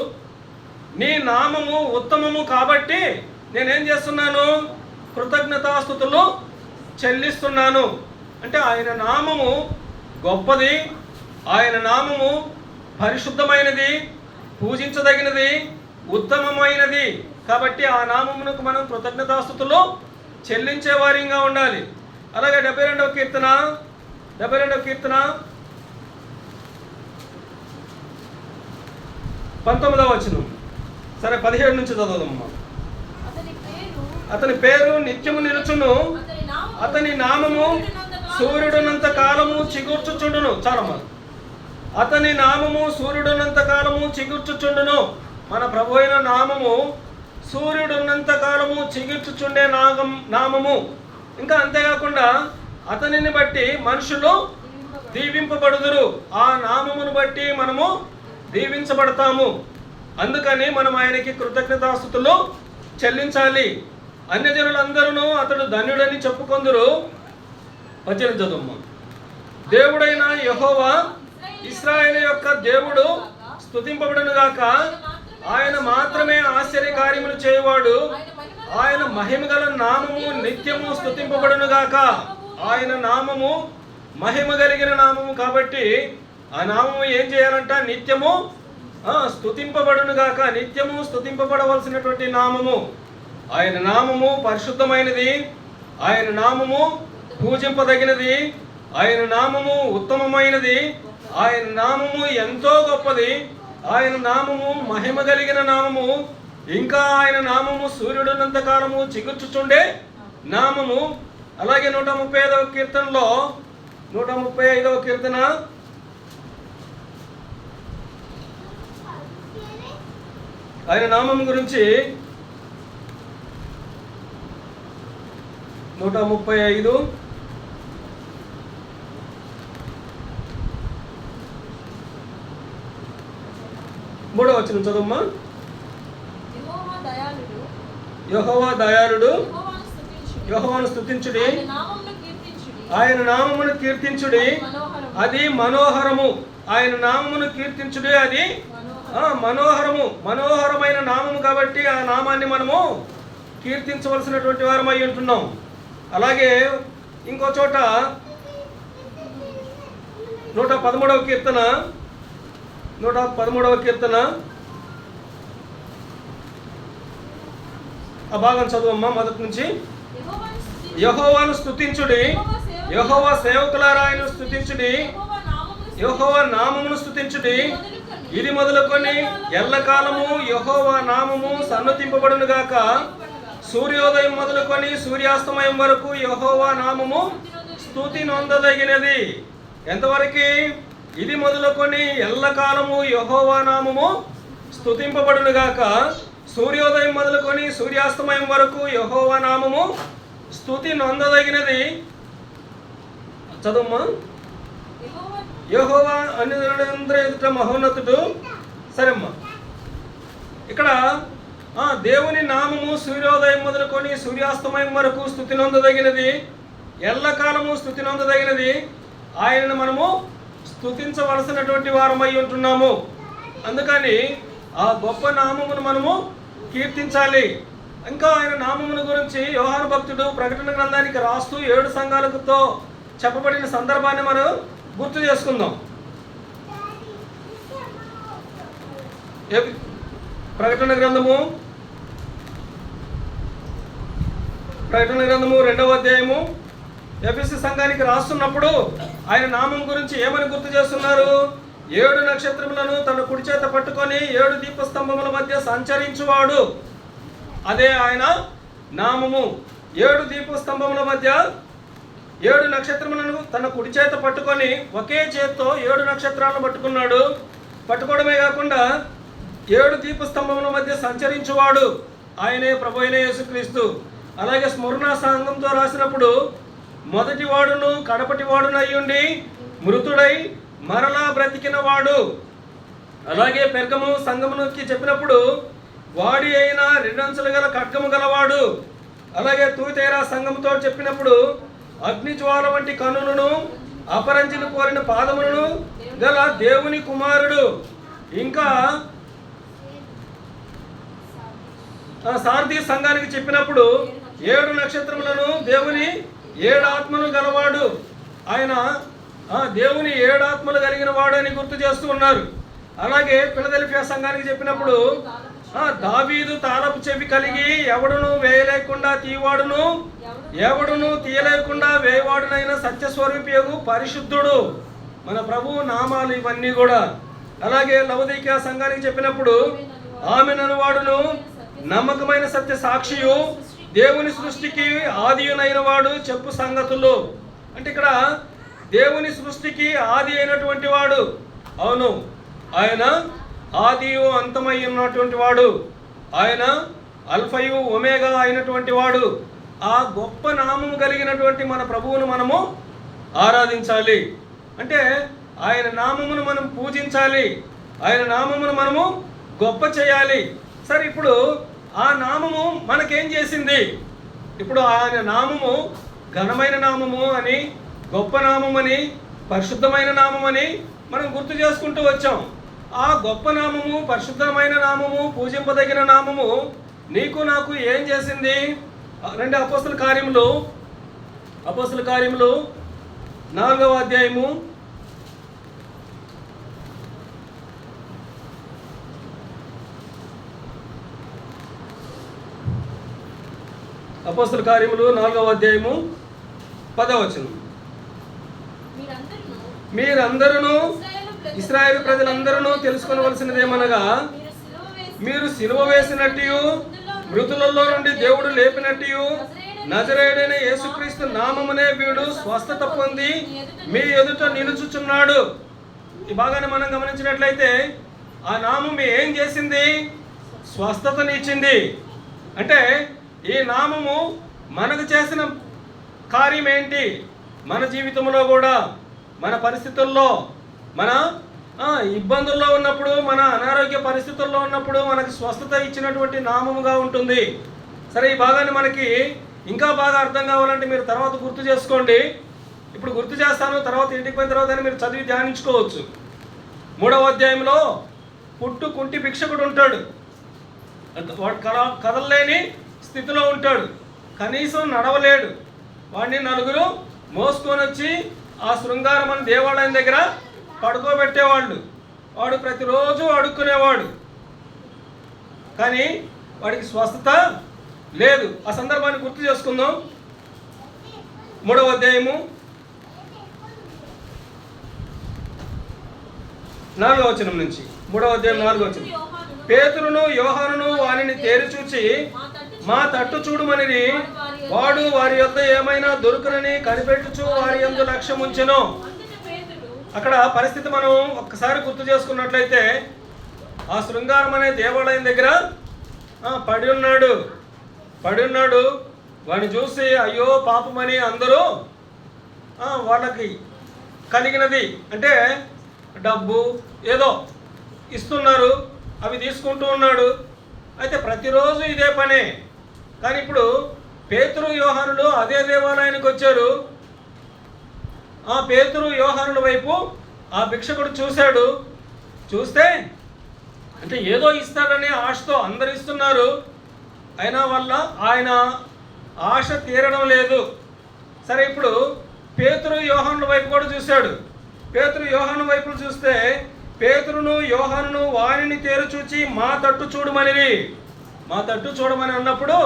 నీ నామము ఉత్తమము కాబట్టి నేనేం చేస్తున్నాను? కృతజ్ఞతాస్తుతులు చెల్లిస్తున్నాను. అంటే ఆయన నామము గొప్పది, ఆయన నామము పరిశుద్ధమైనది, పూజించదగినది, ఉత్తమమైనది. కాబట్టి ఆ నామమునకు మనం కృతజ్ఞతాస్తుతులు చెల్లించే వారిగా ఉండాలి. అలాగే 72వ కీర్తన 19వ వచనం, సరే 17 నుంచి చదవదమ్మా. అతని పేరు నిత్యము నిలుచును, అతని నామము సూర్యుడునంత కాలము చిగుర్చుచుండును. చాలమ్మా, అతని నామము సూర్యుడున్నంత కాలము చిగుర్చుచుండును. మన ప్రభు అయిన నామము సూర్యుడున్నంత కాలము చిగుర్చుచుండే నామము. ఇంకా అంతేకాకుండా అతనిని బట్టి మనుషులు దీవింపబడుదురు. ఆ నామమును బట్టి మనము దీవించబడతాము. అందుకని మనం ఆయనకి కృతజ్ఞతాస్తుతులు చెల్లించాలి. అన్యజనులందరూ అతడు ధన్యుడని చెప్పుకొందురు. 18 చదువు. దేవుడైన యెహోవా ఇశ్రాయేలు యొక్క దేవుడు స్తుతింపబడును గాక. ఆయన మాత్రమే ఆశ్చర్యకార్యములు చేయవాడు. ఆయన మహిమగల నామము నిత్యము స్తుతింపబడును గాక. ఆయన నామము మహిమ కలిగిన నామము కాబట్టి ఆ నామము ఏం చేయాలంట? నిత్యము స్తుతింపబడును గాక. నిత్యము స్తుతింపబడవలసినటువంటి నామము. ఆయన నామము పరిశుద్ధమైనది, ఆయన నామము పూజింపదగినది, ఆయన నామము ఉత్తమమైనది, ఆయన నామము ఎంతో గొప్పది, ఆయన నామము మహిమ కలిగిన నామము. ఇంకా ఆయన నామము సూర్యుడున్నంత కాలము చిగుర్చుచుండే నామము. అలాగే 135వ కీర్తనలో 135వ కీర్తన ఆయన నామం గురించి 135 3వ వచనం చదువుమ్మా. యెహోవా దయాళుడు, యెహోవాను స్తుతించుడి, ఆయన నామమును కీర్తించుడి, అది మనోహరము. ఆయన నామమును కీర్తించుడి, అది మనోహరము. మనోహరమైన నామము కాబట్టి ఆ నామాన్ని మనము కీర్తించవలసినటువంటి వారం అయి ఉంటున్నాం. అలాగే ఇంకో చోట 113వ కీర్తన 113వ కీర్తన ఆ భాగం చదువమ్మా మొదటి నుంచి. యెహోవాను స్తుతించుడి, యెహోవా సేవకులారా ఆయనను స్తుతించుడి, యెహోవా నామమును స్తుతించుడి. ఇది మొదలుకొని ఎల్లకాలము యెహోవా నామము సన్నతింపబడును గాక. సూర్యోదయం మొదలుకొని సూర్యాస్తమయం వరకు యెహోవా నామము స్తుతి నొందదగినది. ఎంతవరకు? ఇది మొదలుకొని ఎల్లకాలము యెహోవా నామము స్తుతింపబడును గాక. సూర్యోదయం మొదలుకొని సూర్యాస్తమయం వరకు యెహోవా నామము స్తుతి నొందదగినది. చదువమ్మా. యెహోవా అన్యులందరి ఎదుట మహోన్నతుడు. సరేమ్మా. ఇక్కడ దేవుని నామము సూర్యోదయం మొదలుకొని సూర్యాస్తమయం వరకు స్తుతి నొందదగినది, ఎల్లకాలము స్తుతి నొందదగినది. ఆయనను మనము స్తుతించవలసినటువంటి వారమై ఉంటున్నాము. అందుకని ఆ గొప్ప నామమును మనము కీర్తించాలి. ఇంకా ఆయన నామమును గురించి యోహాను భక్తుడు ప్రకటన గ్రంథానికి రాస్తూ 7 సంఘాలతో చెప్పబడిన సందర్భాన్ని మనం గుర్తు చేసుకుందాం. ప్రకటన గ్రంథము 2వ అధ్యాయము ఎఫెసు సంఘానికి రాస్తున్నప్పుడు ఆయన నామం గురించి ఏమని గుర్తు చేస్తున్నారు? 7 నక్షత్రములను తన కుడి చేత పట్టుకొని 7 దీపస్తంభముల మధ్య సంచరించువాడు. అదే ఆయన నామము. 7 దీపస్తంభముల మధ్య 7 నక్షత్రములను తన కుడి చేత పట్టుకొని ఒకే చేత్తో 7 నక్షత్రాలను పట్టుకున్నాడు. పట్టుకోవడమే కాకుండా 7 దీపస్తంభముల మధ్య సంచరించువాడు ఆయనే ప్రభు అయిన యేసుక్రీస్తు. అలాగే స్మరణ సంఘంతో రాసినప్పుడు మొదటి వాడును కడపటి వాడును అయ్యుండి మృతుడై మరలా బ్రతికిన వాడు. అలాగే పెర్గము సంఘమునికి చెప్పినప్పుడు వాడి అయిన 2 అంచులు గల ఖడ్గము గలవాడు. అలాగే తూతేరా సంఘముతో చెప్పినప్పుడు అగ్నిజ్వాల వంటి కన్నులను అపరంజిని కోరిన పాదములను గల దేవుని కుమారుడు. ఇంకా సార్దీ సంఘానికి చెప్పినప్పుడు 7 నక్షత్రములను దేవుని 7 ఆత్మలు గలవాడు. ఆయన దేవుని 7 ఆత్మలు కలిగిన వాడు అని గుర్తు చేస్తూ ఉన్నారు. అలాగే ఫిలదెల్ఫియా సంఘానికి చెప్పినప్పుడు దావీదు తాళపు చెవి కలిగి ఎవడును వేయలేకుండా తీవాడును ఎవడును తీయలేకుండా వేయవాడునైన సత్యస్వరూపియగు పరిశుద్ధుడు. మన ప్రభువు నామాలు ఇవన్నీ కూడా. అలాగే లవదీకియా సంఘానికి చెప్పినప్పుడు ఆమెనను వాడును నమ్మకమైన సత్య సాక్షియు దేవుని సృష్టికి ఆదియునైన వాడు చెప్పు సంగతులు. అంటే ఇక్కడ దేవుని సృష్టికి ఆది అయినటువంటి వాడు. అవును, ఆయన ఆదియు అంతమై ఉన్నటువంటి వాడు. ఆయన అల్ఫయు ఒమేగా అయినటువంటి వాడు. ఆ గొప్ప నామము కలిగినటువంటి మన ప్రభువును మనము ఆరాధించాలి. అంటే ఆయన నామమును మనం పూజించాలి, ఆయన నామమును మనము గొప్ప చేయాలి. సరే, ఇప్పుడు ఆ నామము మనకేం చేసింది? ఇప్పుడు ఆయన నామము ఘనమైన నామము అని, గొప్ప నామమని, పరిశుద్ధమైన నామమని మనం గుర్తు చేసుకుంటూ వచ్చాం. ఆ గొప్ప నామము, పరిశుద్ధమైన నామము, పూజింపదగిన నామము నీకు నాకు ఏం చేసింది? రెండు అపోస్తల కార్యములు 4వ అధ్యాయము అపోస్తల కార్యములు 4వ అధ్యాయము 10వ వచనం. మీరందరూ ఇశ్రాయేలు ప్రజలందరూ తెలుసుకొనవలసినదేమనగా మీరు సిలువ వేసినట్టు మృతులలో నుండి దేవుడు లేపినట్టు నజరేయుడైన యేసుక్రీస్తు నామమునే వీడు స్వస్థత పొంది మీ ఎదుట నిలుచుచున్నాడు. ఈ భాగాన్ని మనం గమనించినట్లయితే ఆ నామం ఏం చేసింది? స్వస్థతనిచ్చింది. అంటే ఈ నామము మనకు చేసిన కార్యం ఏంటి? మన జీవితంలో కూడా, మన పరిస్థితుల్లో, మన ఇబ్బందుల్లో ఉన్నప్పుడు, మన అనారోగ్య పరిస్థితుల్లో ఉన్నప్పుడు మనకు స్వస్థత ఇచ్చినటువంటి నామముగా ఉంటుంది. సరే, ఈ భాగాన్ని మనకి ఇంకా బాగా అర్థం కావాలంటే మీరు తర్వాత గుర్తు చేసుకోండి. ఇప్పుడు గుర్తు చేస్తాను, తర్వాత ఇంటికి పోయిన తర్వాత మీరు చదివి ధ్యానించుకోవచ్చు. 3వ అధ్యాయంలో కుంటి భిక్షకుడు ఉంటాడు. వాడు కదలలేని స్థితిలో ఉంటాడు, కనీసం నడవలేడు. వాడిని నలుగురు మోసుకొని వచ్చి ఆ శృంగారమని దేవాలయం దగ్గర పడుకోబెట్టేవాళ్ళు. వాడు ప్రతిరోజు అడుక్కునేవాడు, కానీ వాడికి స్వస్థత లేదు. ఆ సందర్భాన్ని గుర్తు చేసుకుందాం. 3వ అధ్యాయము 4వ వచనం నుంచి. 3వ అధ్యాయం 4వ వచనం. పేతురును యోహానును వానిని తేరి చూచి మా తట్టు చూడుమనిరి. వాడు వారి యొద్ద ఏమైనా దొరుకునని కనిపెట్టుచు వారి యందు లక్ష్యం ఉంచెను. అక్కడ పరిస్థితి మనం ఒక్కసారి గుర్తు చేసుకున్నట్లయితే, ఆ శృంగారం అనే దేవాలయం దగ్గర పడి ఉన్నాడు. వాడిని చూసి అయ్యో పాపమని అందరూ వాళ్ళకి కలిగినది అంటే డబ్బు ఏదో ఇస్తున్నారు, అవి తీసుకుంటూ ఉన్నాడు. అయితే ప్రతిరోజు ఇదే పనే. కానీ ఇప్పుడు పేతురు యోహానులు అదే దేవాలయానికి వచ్చారు. ఆ పేతురు యోహానుల వైపు ఆ భిక్షకుడు చూశాడు. చూస్తే అంటే ఏదో ఇస్తాడనే ఆశతో అందరు ఇస్తున్నారు, అయినా వల్ల ఆయన ఆశ తీరడం లేదు. సరే, ఇప్పుడు పేతురు యోహానుల వైపు కూడా చూశాడు. పేతురు యోహాను వైపు చూస్తే పేతురును యోహానును వారిని తేరు చూచి మా తట్టు చూడమని అన్నప్పుడు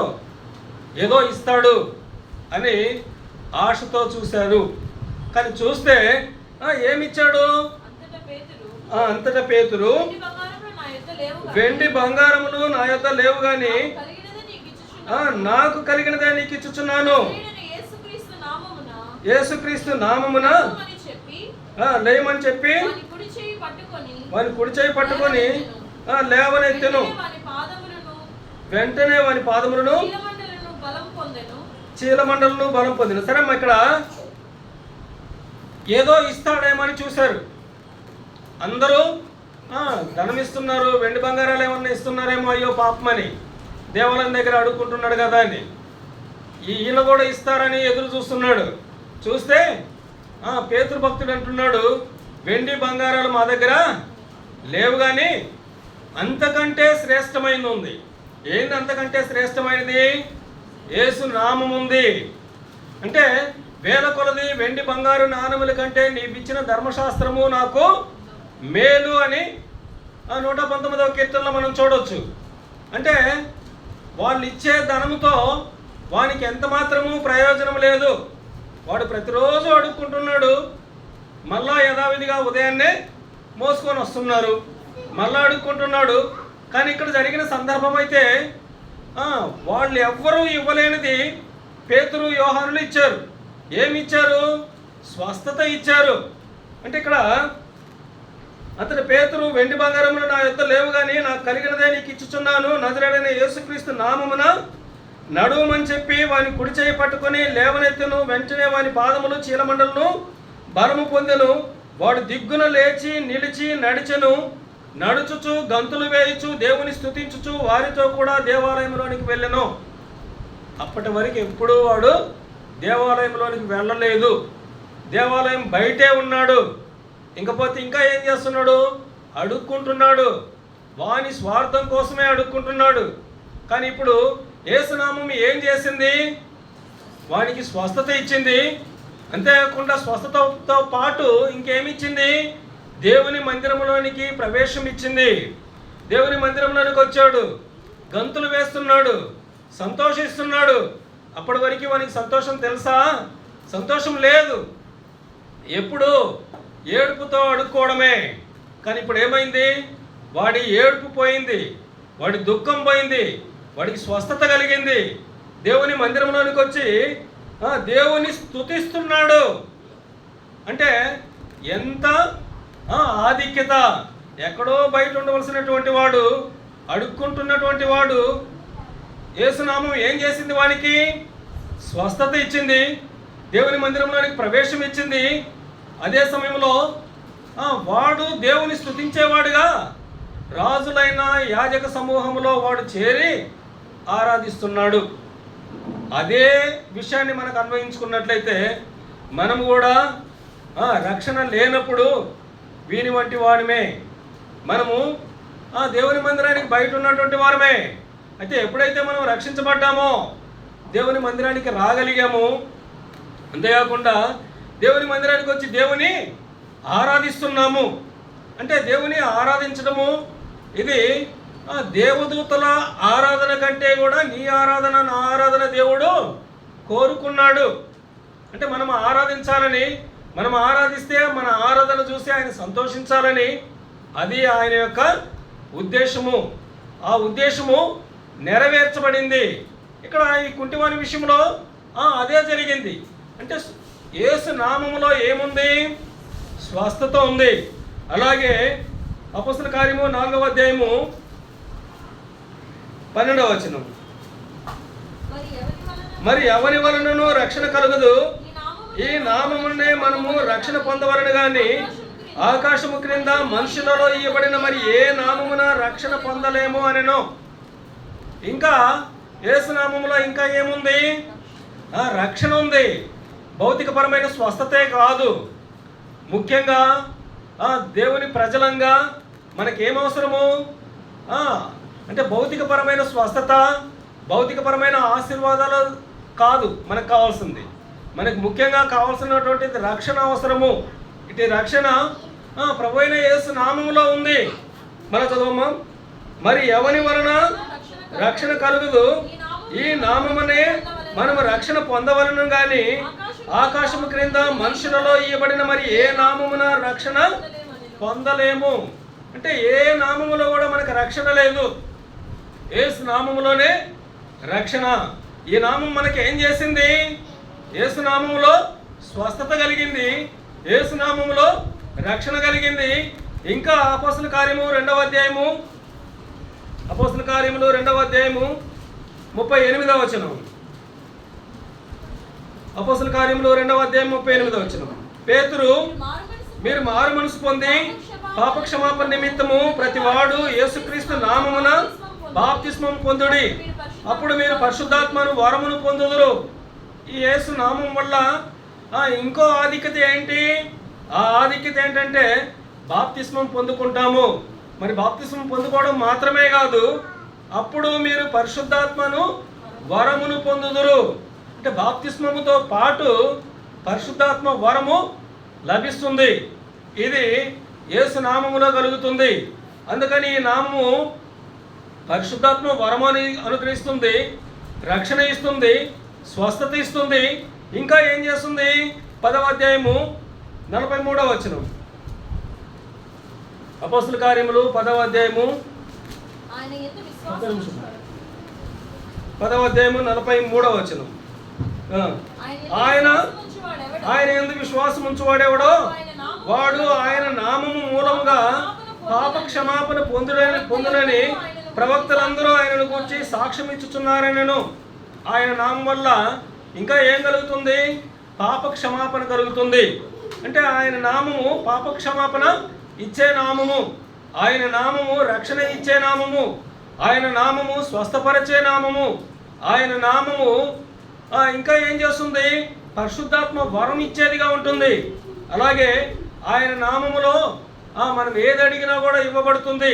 ఏదో ఇస్తాడు అని ఆశతో చూశారు. కానీ చూస్తే ఏమిచ్చాడు? అంతటా పేతురు వెండి బంగారములు నా యొద్ద లేవు గాని నాకు కలిగినదే నీకు ఇచ్చుచున్నాను. యేసుక్రీస్తు నామమున లేమని చెప్పి వాని కుడి చేయి పట్టుకొని లేవనెత్తెను. వెంటనే వాని పాదములను చీలమండలను బలం పొందెను. సరే, ఇక్కడ ఏదో ఇస్తాడేమని చూశారు. అందరూ ధనం ఇస్తున్నారు, వెండి బంగారాలు ఏమన్నా ఇస్తున్నారేమో, అయ్యో పాపమని దేవాలయం దగ్గర అడుక్కుంటున్నాడు కదా అని. ఈయన కూడా ఇస్తారని ఎదురు చూస్తున్నాడు. చూస్తే పేతురు భక్తుడు అంటున్నాడు, వెండి బంగారాలు మా దగ్గర లేవు కానీ అంతకంటే శ్రేష్టమైనది ఉంది. ఏంది అంతకంటే శ్రేష్టమైనది? యేసు నామం ఉంది. అంటే వేల కొలది వెండి బంగారు నాణముల కంటే నీవిచ్చిన ధర్మశాస్త్రము నాకు మేలు అని 119వ కీర్తనలో మనం చూడవచ్చు. అంటే వాళ్ళు ఇచ్చే ధనముతో వానికి ఎంత మాత్రము ప్రయోజనం లేదు. వాడు ప్రతిరోజు అడుక్కుంటున్నాడు, మళ్ళా యథావిధిగా ఉదయాన్నే మోసుకొని వస్తున్నారు, మళ్ళా అడుక్కుంటున్నాడు. కానీ ఇక్కడ జరిగిన సందర్భం అయితే వాళ్ళు ఎవ్వరూ ఇవ్వలేనిది పేతురు యోహానులు ఇచ్చారు. ఏమి ఇచ్చారు? స్వస్థత ఇచ్చారు. అంటే ఇక్కడ అతడు పేతురు వెండి బంగారములు నా యొద్ద లేవు కానీ నాకు కలిగినదే నీకు ఇచ్చుచున్నాను, నజరేయుడైన యేసుక్రీస్తు నామమున నడువమని చెప్పి వాని కుడి చేయి పట్టుకొని లేవనెత్తెను. వెంటనే వాని పాదములు చీలమండలను బలము పొందెను. వాడు దిగ్గున లేచి నిలిచి నడిచెను. నడుచుచు గంతులు వేయుచు దేవుని స్తుతించుచు వారితో కూడా దేవాలయంలోనికి వెళ్ళెను. అప్పటి వరకు ఎప్పుడూ వాడు దేవాలయంలోనికి వెళ్ళలేదు, దేవాలయం బయటే ఉన్నాడు. ఇంకపోతే ఇంకా ఏం చేస్తున్నాడు? అడుక్కుంటున్నాడు. వాని స్వార్థం కోసమే అడుక్కుంటున్నాడు. కానీ ఇప్పుడు యేసునామం ఏం చేసింది? వానికి స్వస్థత ఇచ్చింది. అంతేకాకుండా స్వస్థతతో పాటు ఇంకేమిచ్చింది? దేవుని మందిరంలోనికి ప్రవేశం ఇచ్చింది. దేవుని మందిరంలోనికి వచ్చాడు, గంతులు వేస్తున్నాడు, సంతోషిస్తున్నాడు. అప్పటి వరకు వానికి సంతోషం తెలుసా? సంతోషం లేదు. ఎప్పుడు ఏడుపుతో అడుక్కోవడమే. కానీ ఇప్పుడు ఏమైంది? వాడి ఏడుపు పోయింది, వాడి దుఃఖం పోయింది, వాడికి స్వస్థత కలిగింది. దేవుని మందిరంలోనికి వచ్చి దేవుని స్తుతిస్తున్నాడు. అంటే ఎంత ఆధిక్యత! ఎక్కడో బయట ఉండవలసినటువంటి వాడు, అడుక్కుంటున్నటువంటి వాడు, యేసునామం ఏం చేసింది? వానికి స్వస్థత ఇచ్చింది, దేవుని మందిరంలోనికి ప్రవేశం ఇచ్చింది. అదే సమయంలో వాడు దేవుని స్తుతించేవాడుగా రాజులైన యాజక సమూహంలో వాడు చేరి ఆరాధిస్తున్నాడు. అదే విషయాన్ని మనకు అన్వయించుకున్నట్లయితే మనము కూడా రక్షణ లేనప్పుడు వీని వంటి వాడమే. మనము దేవుని మందిరానికి బయట ఉన్నటువంటి వారమే. అయితే ఎప్పుడైతే మనం రక్షించబడ్డామో దేవుని మందిరానికి రాగలిగాము. అంతేకాకుండా దేవుని మందిరానికి వచ్చి దేవుని ఆరాధిస్తున్నాము. అంటే దేవుని ఆరాధించడము ఇది దేవదూతల ఆరాధన కంటే కూడా నీ ఆరాధన నా ఆరాధన దేవుడు కోరుకున్నాడు. అంటే మనం ఆరాధించాలని, మనం ఆరాధిస్తే మన ఆరాధన చూసి ఆయన సంతోషించాలని, అది ఆయన యొక్క ఉద్దేశము. ఆ ఉద్దేశము నెరవేర్చబడింది. ఇక్కడ ఈ కుంటివాని విషయంలో అదే జరిగింది. అంటే యేసు నామములో ఏముంది? స్వస్థత ఉంది. అలాగే అపొస్తలుల కార్యము 4వ అధ్యాయము 12వ వచనం, మరి ఎవరి వలనను రక్షణ కలుగదు, ఈ నామమునే మనము రక్షణ పొందవలను గాని ఆకాశము క్రింద మనుషులలో ఇవ్వబడిన మరి ఏ నామమున రక్షణ పొందలేము అనెను. ఇంకా యేసు నామములో ఇంకా ఏముంది? రక్షణ ఉంది. భౌతికపరమైన స్వస్థతే కాదు, ముఖ్యంగా దేవుని ప్రజలంగా మనకేమవసరము అంటే భౌతికపరమైన స్వస్థత, భౌతికపరమైన ఆశీర్వాదాలు కాదు మనకు కావాల్సింది. మనకు ముఖ్యంగా కావాల్సినటువంటి రక్షణ అవసరము. ఇటు రక్షణ ప్రభు అయిన యేసు నామములో ఉంది. మన చదువు, మరి ఎవని వలన రక్షణ కలుగుదు, ఈ నామమునే మనము రక్షణ పొందవలను గాని ఆకాశము క్రింద మనుషులలో ఇవ్వబడిన మరి ఏ నామమున రక్షణ పొందలేము. అంటే ఏ నామములో కూడా మనకు రక్షణ లేదు, యేసు నామములోనే రక్షణ. ఈ నామం మనకి ఏం చేసింది? యేసు నామములో స్వస్థత కలిగింది, యేసు నామములో రక్షణ కలిగింది. ఇంకా అపొస్తలుల కార్యము 2వ అధ్యాయము, అపొస్తలుల కార్యములు 2వ అధ్యాయము 38వ వచనం, అపొస్తలుల కార్యములు 2వ అధ్యాయం 38వ వచనం, పేతురు, మీరు మారు మనసు పొంది పాపక్షమాపణ నిమిత్తము ప్రతివాడు యేసుక్రీస్తు నామమున బాప్తిస్మం పొందుడి, అప్పుడు మీరు పరిశుద్ధాత్మను వరమును పొందుదురు. ఈ యేసు నామం వల్ల ఇంకో ఆధిక్యత ఏంటి? ఆ ఆధిక్యత ఏంటంటే బాప్తిస్మం పొందుకుంటాము. మరి బాప్తిస్మం పొందుకోవడం మాత్రమే కాదు, అప్పుడు మీరు పరిశుద్ధాత్మను వరమును పొందుదురు. అంటే బాప్తిస్మముతో పాటు పరిశుద్ధాత్మ వరము లభిస్తుంది. ఇది యేసు నామములో కలుగుతుంది. అందుకని ఈ నామము పరిశుద్ధాత్మ వరముని అనుగ్రహిస్తుంది, రక్షణ ఇస్తుంది, స్వస్థత ఇస్తుంది. ఇంకా ఏం చేస్తుంది? 10వ అధ్యాయము 43వ వచనం, అపొస్తలుల కార్యములు 10వ అధ్యాయము 43వ వచనం, ఆయన యందు విశ్వాసం ఉంచువాడెవడో వాడు ఆయన నామము మూలముగా పాప క్షమాపణ పొందునని ప్రవక్తలందరూ ఆయనను గురించి సాక్ష్యం ఇచ్చుచున్నారనను. ఆయన నామం వల్ల ఇంకా ఏం కలుగుతుంది? పాప క్షమాపణ కలుగుతుంది. అంటే ఆయన నామము పాప క్షమాపణ ఇచ్చే నామము, ఆయన నామము రక్షణ ఇచ్చే నామము, ఆయన నామము స్వస్థపరిచే నామము, ఆయన నామము ఇంకా ఏం చేస్తుంది? పరిశుద్ధాత్మ వరం ఇచ్చేదిగా ఉంటుంది. అలాగే ఆయన నామములో మనం ఏది అడిగినా కూడా ఇవ్వబడుతుంది.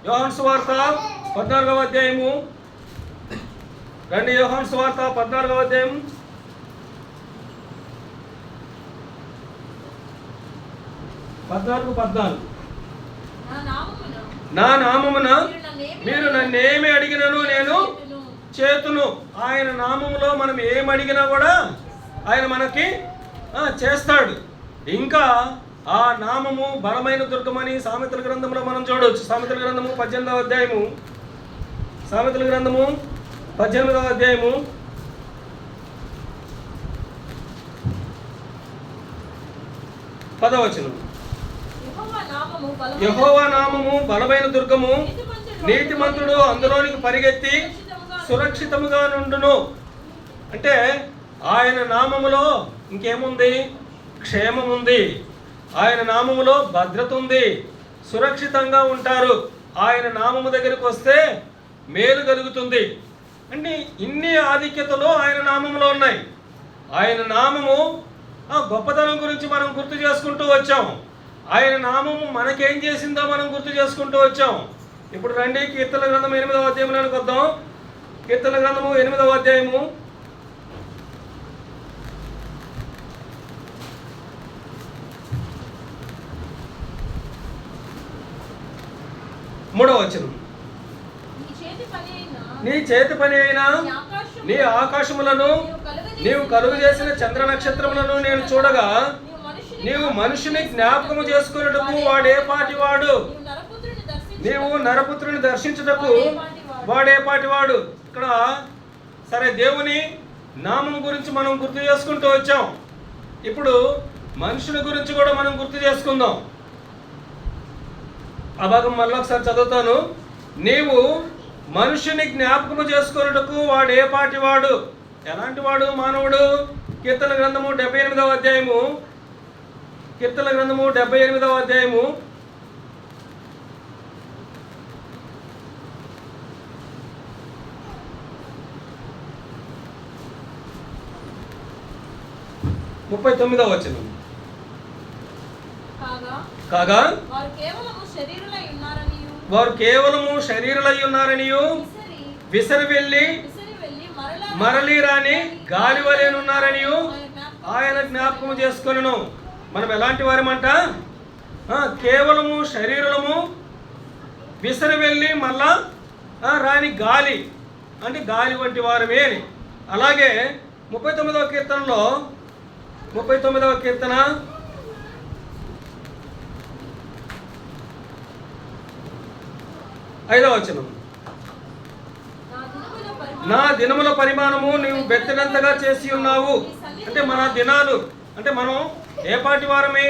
యోహాను సువార్త 14వ అధ్యాయము, యోహాను సువార్త 14వ అధ్యాయం 14 నా నామమున మీరు నన్నేమి అడిగినను నేను చేతును. ఆయన నామములో మనం ఏమి అడిగినా కూడా ఆయన మనకి చేస్తాడు. ఇంకా ఆ నామము బలమైన దుర్గమని సామెతల గ్రంథంలో మనం చూడవచ్చు. సామెతల గ్రంథము 18వ అధ్యాయము, సామెతల గ్రంథము 18వ అధ్యాయము 10వ వచనం, యెహోవా నామము బలమైన దుర్గము, నీతిమంతుడు అందులోనికి పరిగెత్తి సురక్షితముగా నుండును. అంటే ఆయన నామములో ఇంకేముంది? క్షేమం ఉంది. ఆయన నామములో భద్రత ఉంది, సురక్షితంగా ఉంటారు. ఆయన నామము దగ్గరికి వస్తే మేలు కలుగుతుంది. అంటే ఇన్ని ఆధిక్యతలు ఆయన నామములో ఉన్నాయి. ఆయన నామము గొప్పతనం గురించి మనం గుర్తు చేసుకుంటూ వచ్చాం. ఆయన నామము మనకేం చేసిందో మనం గుర్తు చేసుకుంటూ వచ్చాం. ఇప్పుడు రండి కీర్తనల గ్రంథం 8వ అధ్యాయంలోకి వద్దాం. కీర్తనల గ్రంథము 8వ అధ్యాయము 3వ వచనం, నీ చేతి పని అయిన నీ ఆకాశములను నీవు కలుగు చేసిన చంద్ర నక్షత్రములను నేను చూడగా, నీవు మనుషుని జ్ఞాపకము చేసుకున్నటకు వాడే పాటి వాడు, నీవు నరపుత్రుని దర్శించుటకు వాడే పాటి వాడు. ఇక్కడ సరే, దేవుని నామం గురించి మనం గుర్తు చేసుకుంటూ వచ్చాం. ఇప్పుడు మనుషుల గురించి కూడా మనం గుర్తు చేసుకుందాం. ఆ భాగం మళ్ళీ ఒకసారి చదువుతాను. నీవు మనుషుని జ్ఞాపకము చేసుకున్నటకు వాడే పాటి వాడు. ఎలాంటి వాడు మానవుడు? కీర్తన గ్రంథము 78వ అధ్యాయము, కీర్తన గ్రంథము 78వ అధ్యాయము 39వ వచనం. కాగా వారు కేవలము శరీరులై ఉన్నారనియు విసరి వెళ్ళి మరలి రాని గాలి వలెనున్నారనియు ఆయన జ్ఞాపకము చేసుకొనును. మనం ఎలాంటి వారమంట? కేవలము శరీరము, విసరి వెళ్ళి మళ్ళా రాని గాలి, అంటే గాలి వంటి వారమే అని. అలాగే 39వ కీర్తనలో 39వ కీర్తన 5వ వచనం. నా దినముల పరిమాణము నీవు బెత్తడంతగా చేసి ఉన్నావు. అంటే మన దినాలు, అంటే మనం ఏ పాటి వారమే?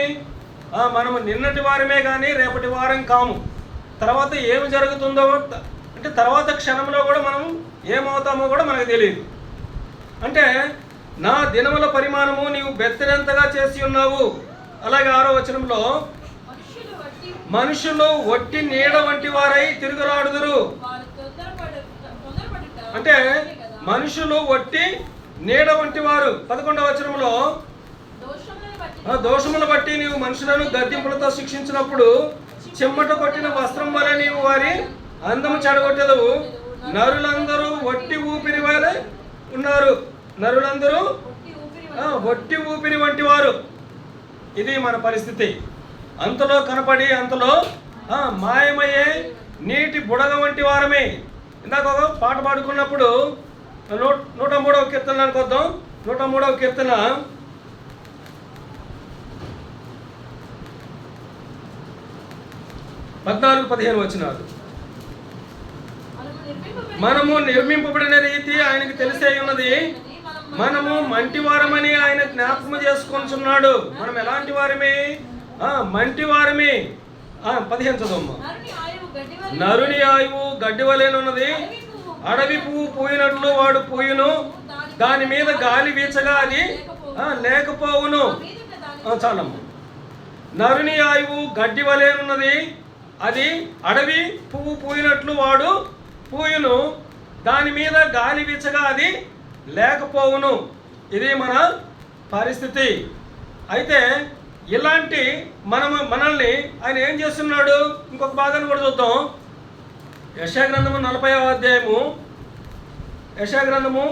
మనము నిన్నటి వారమే కానీ రేపటి వారం కాము. తర్వాత ఏమి జరుగుతుందో, అంటే తర్వాత క్షణంలో కూడా మనం ఏమవుతామో కూడా మనకు తెలియదు. అంటే నా దినముల పరిమాణము నీవు బెత్తడంతగా చేసి ఉన్నావు. అలాగే 6వ వచనంలో, మనుషులు వట్టి నీడ వంటి వారై తిరుగులాడుదురు. అంటే మనుషులు వట్టి నీడ వంటి వారు. 11వ వచనంలో, దోషములను బట్టి నీవు మనుషులను గద్దింపులతో శిక్షించినప్పుడు చెమ్మట కొట్టిన వస్త్రం వలె నీవు వారి అందము చెడగొట్టెదవు. నరులందరూ వట్టి ఊపిరి వలె ఉన్నారు. నరులందరూ వట్టి ఊపిరి వంటి వారు. ఇది మన పరిస్థితి. అంతలో కనపడి అంతలో మాయమయ్యే నీటి బుడగ వంటి వారమే. ఇందాక ఒక పాట పాడుకున్నప్పుడు 103వ కీర్తనలోకి వద్దాం. 103వ కీర్తన 14-15 వచనాలు. మనము నిర్మింపబడిన రీతి ఆయనకు తెలిసే ఉన్నది. మనము మంటివారమని ఆయన జ్ఞాపకం చేసుకొనిచున్నాడు. మనం ఎలాంటి వారమే? మంటివారమే. 15 చదవమ్మా. నరుని ఆయువు గడ్డి వలెనున్నది. అడవి పువ్వు పూయినట్లు వాడు పూయును. దాని మీద గాలి వీచగా అది లేకపోవును. చాలమ్మా. నరుని ఆయువు గడ్డి వలెనున్నది. అది అడవి పువ్వు పూయినట్లు వాడు పూయును. దాని మీద గాలి వీచగా అది లేకపోవును. ఇది మన పరిస్థితి. అయితే ఇలాంటి మనల్ని ఆయన ఏం చేస్తున్నాడు? ఇంకొక భాగాన్ని కూడా చూద్దాం. యెషయా గ్రంథము 40వ అధ్యాయము, యెషయా గ్రంథము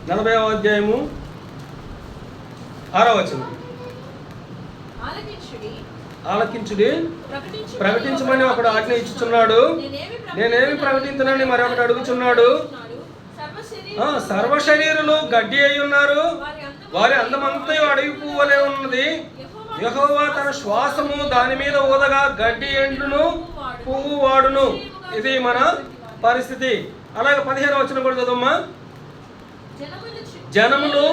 40వ అధ్యాయము 6వ వచనం. ఆలకించుడి, ప్రకటించమని ఒకడు ఆజ్ఞ ఇచ్చుచున్నాడు. నేనేమి ప్రకటించనని మరొకటి అడుగుచున్నాడు. సర్వశరీరులు గడ్డి అయి ఉన్నారు. వారి అందమంతా అడవి పువ్వులే ఉన్నది. యెహోవా తన శ్వాసము దాని మీద ఊదగా గడ్డి ఎండును, పువ్వు వాడును. ఇది మన పరిస్థితి. అలాగే 15వ వచనం కూడా చదవమ్మా. జనములు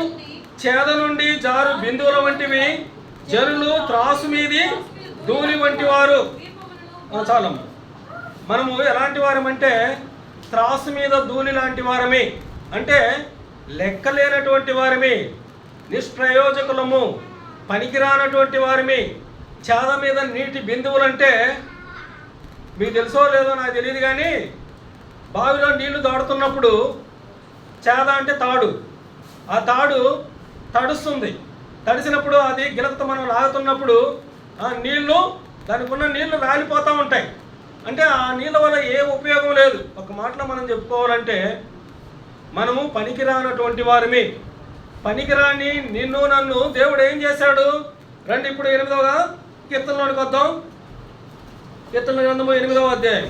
చేద నుండి జారు బిందువుల వంటివి, జనులు త్రాసు మీది ధూళి వంటి వారు. చాలమ్మా. మనము ఎలాంటి వారమంటే త్రాసు మీద ధూళి లాంటి వారమే. అంటే లెక్కలేనటువంటి వారమే, నిష్ప్రయోజకులము, పనికిరానటువంటి వారమే. చేద మీద నీటి బిందువులంటే మీకు తెలుసో లేదో నాకు తెలియదు, కానీ బావిలో నీళ్లు దాడుతున్నప్పుడు చేద అంటే తాడు, ఆ తాడు తడుస్తుంది. తడిసినప్పుడు అది గిలకతో మనం లాగుతున్నప్పుడు ఆ నీళ్లు, దానికి ఉన్న నీళ్లు రాలిపోతూ ఉంటాయి. అంటే ఆ నీళ్ళ వల్ల ఏ ఉపయోగం లేదు. ఒక మాటలో మనం చెప్పుకోవాలంటే మనము పనికిరానటువంటి వారమే. పనికిరాని నిన్ను నన్ను దేవుడు ఏం చేశాడు? రండి ఇప్పుడు 8వ కీర్తనలోనికి వద్దాం. కీర్తనల గ్రంథము 8వ అధ్యాయం.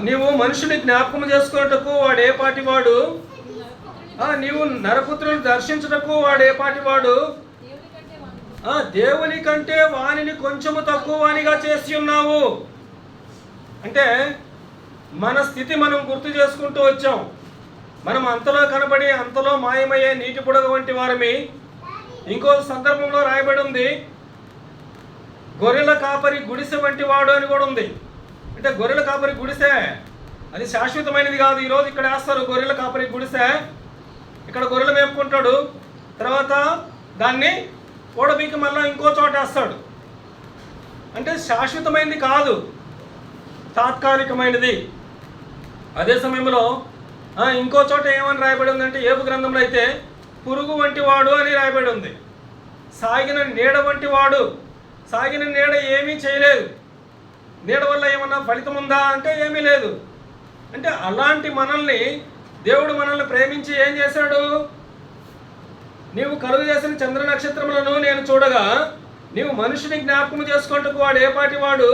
నీవు మనుషుని జ్ఞాపకం చేసుకున్నటకు వాడు ఏ పాటి వాడు, నీవు నరపుత్రుని దర్శించుటకు వాడు ఏ పాటి వాడు, దేవుని కంటే వానిని కొంచెము తక్కువ వానిగా చేసి ఉన్నావు. అంటే మన స్థితి మనం గుర్తు చేసుకుంటూ వచ్చాం. మనం అంతలో కనబడి అంతలో మాయమయ్యే నీటి బుడగ వంటి వారమి. ఇంకో సందర్భంలో రాయబడి ఉంది, గొర్రెల కాపరి గుడిసె వంటి వాడు అని కూడా ఉంది. అంటే గొర్రెల కాపరి గుడిసె అది శాశ్వతమైనది కాదు. ఈరోజు ఇక్కడ వేస్తారు గొర్రెల కాపరి గుడిసె, ఇక్కడ గొర్రెలు మేపుకుంటాడు, తర్వాత దాన్ని ఓడబీకి మళ్ళీ ఇంకో చోట వేస్తాడు. అంటే శాశ్వతమైనది కాదు, తాత్కాలికమైనది. అదే సమయంలో ఇంకో చోట ఏమని రాయబడి ఉందంటే, ఏబు గ్రంథంలో అయితే పురుగు వంటి వాడు అని రాయబడి ఉంది. సాగిన నీడ వంటి వాడు. సాగిన నీడ ఏమీ చేయలేదు, నీడ వల్ల ఏమన్నా ఫలితం ఉందా అంటే ఏమీ లేదు. అంటే అలాంటి మనల్ని దేవుడు మనల్ని ప్రేమించి ఏం చేశాడు, నీవు కలుగు చేసిన చంద్ర నక్షత్రములను నేను చూడగా నీవు మనుషుని జ్ఞాపకం చేసుకుంటకు వాడు ఏ పాటి వాడు,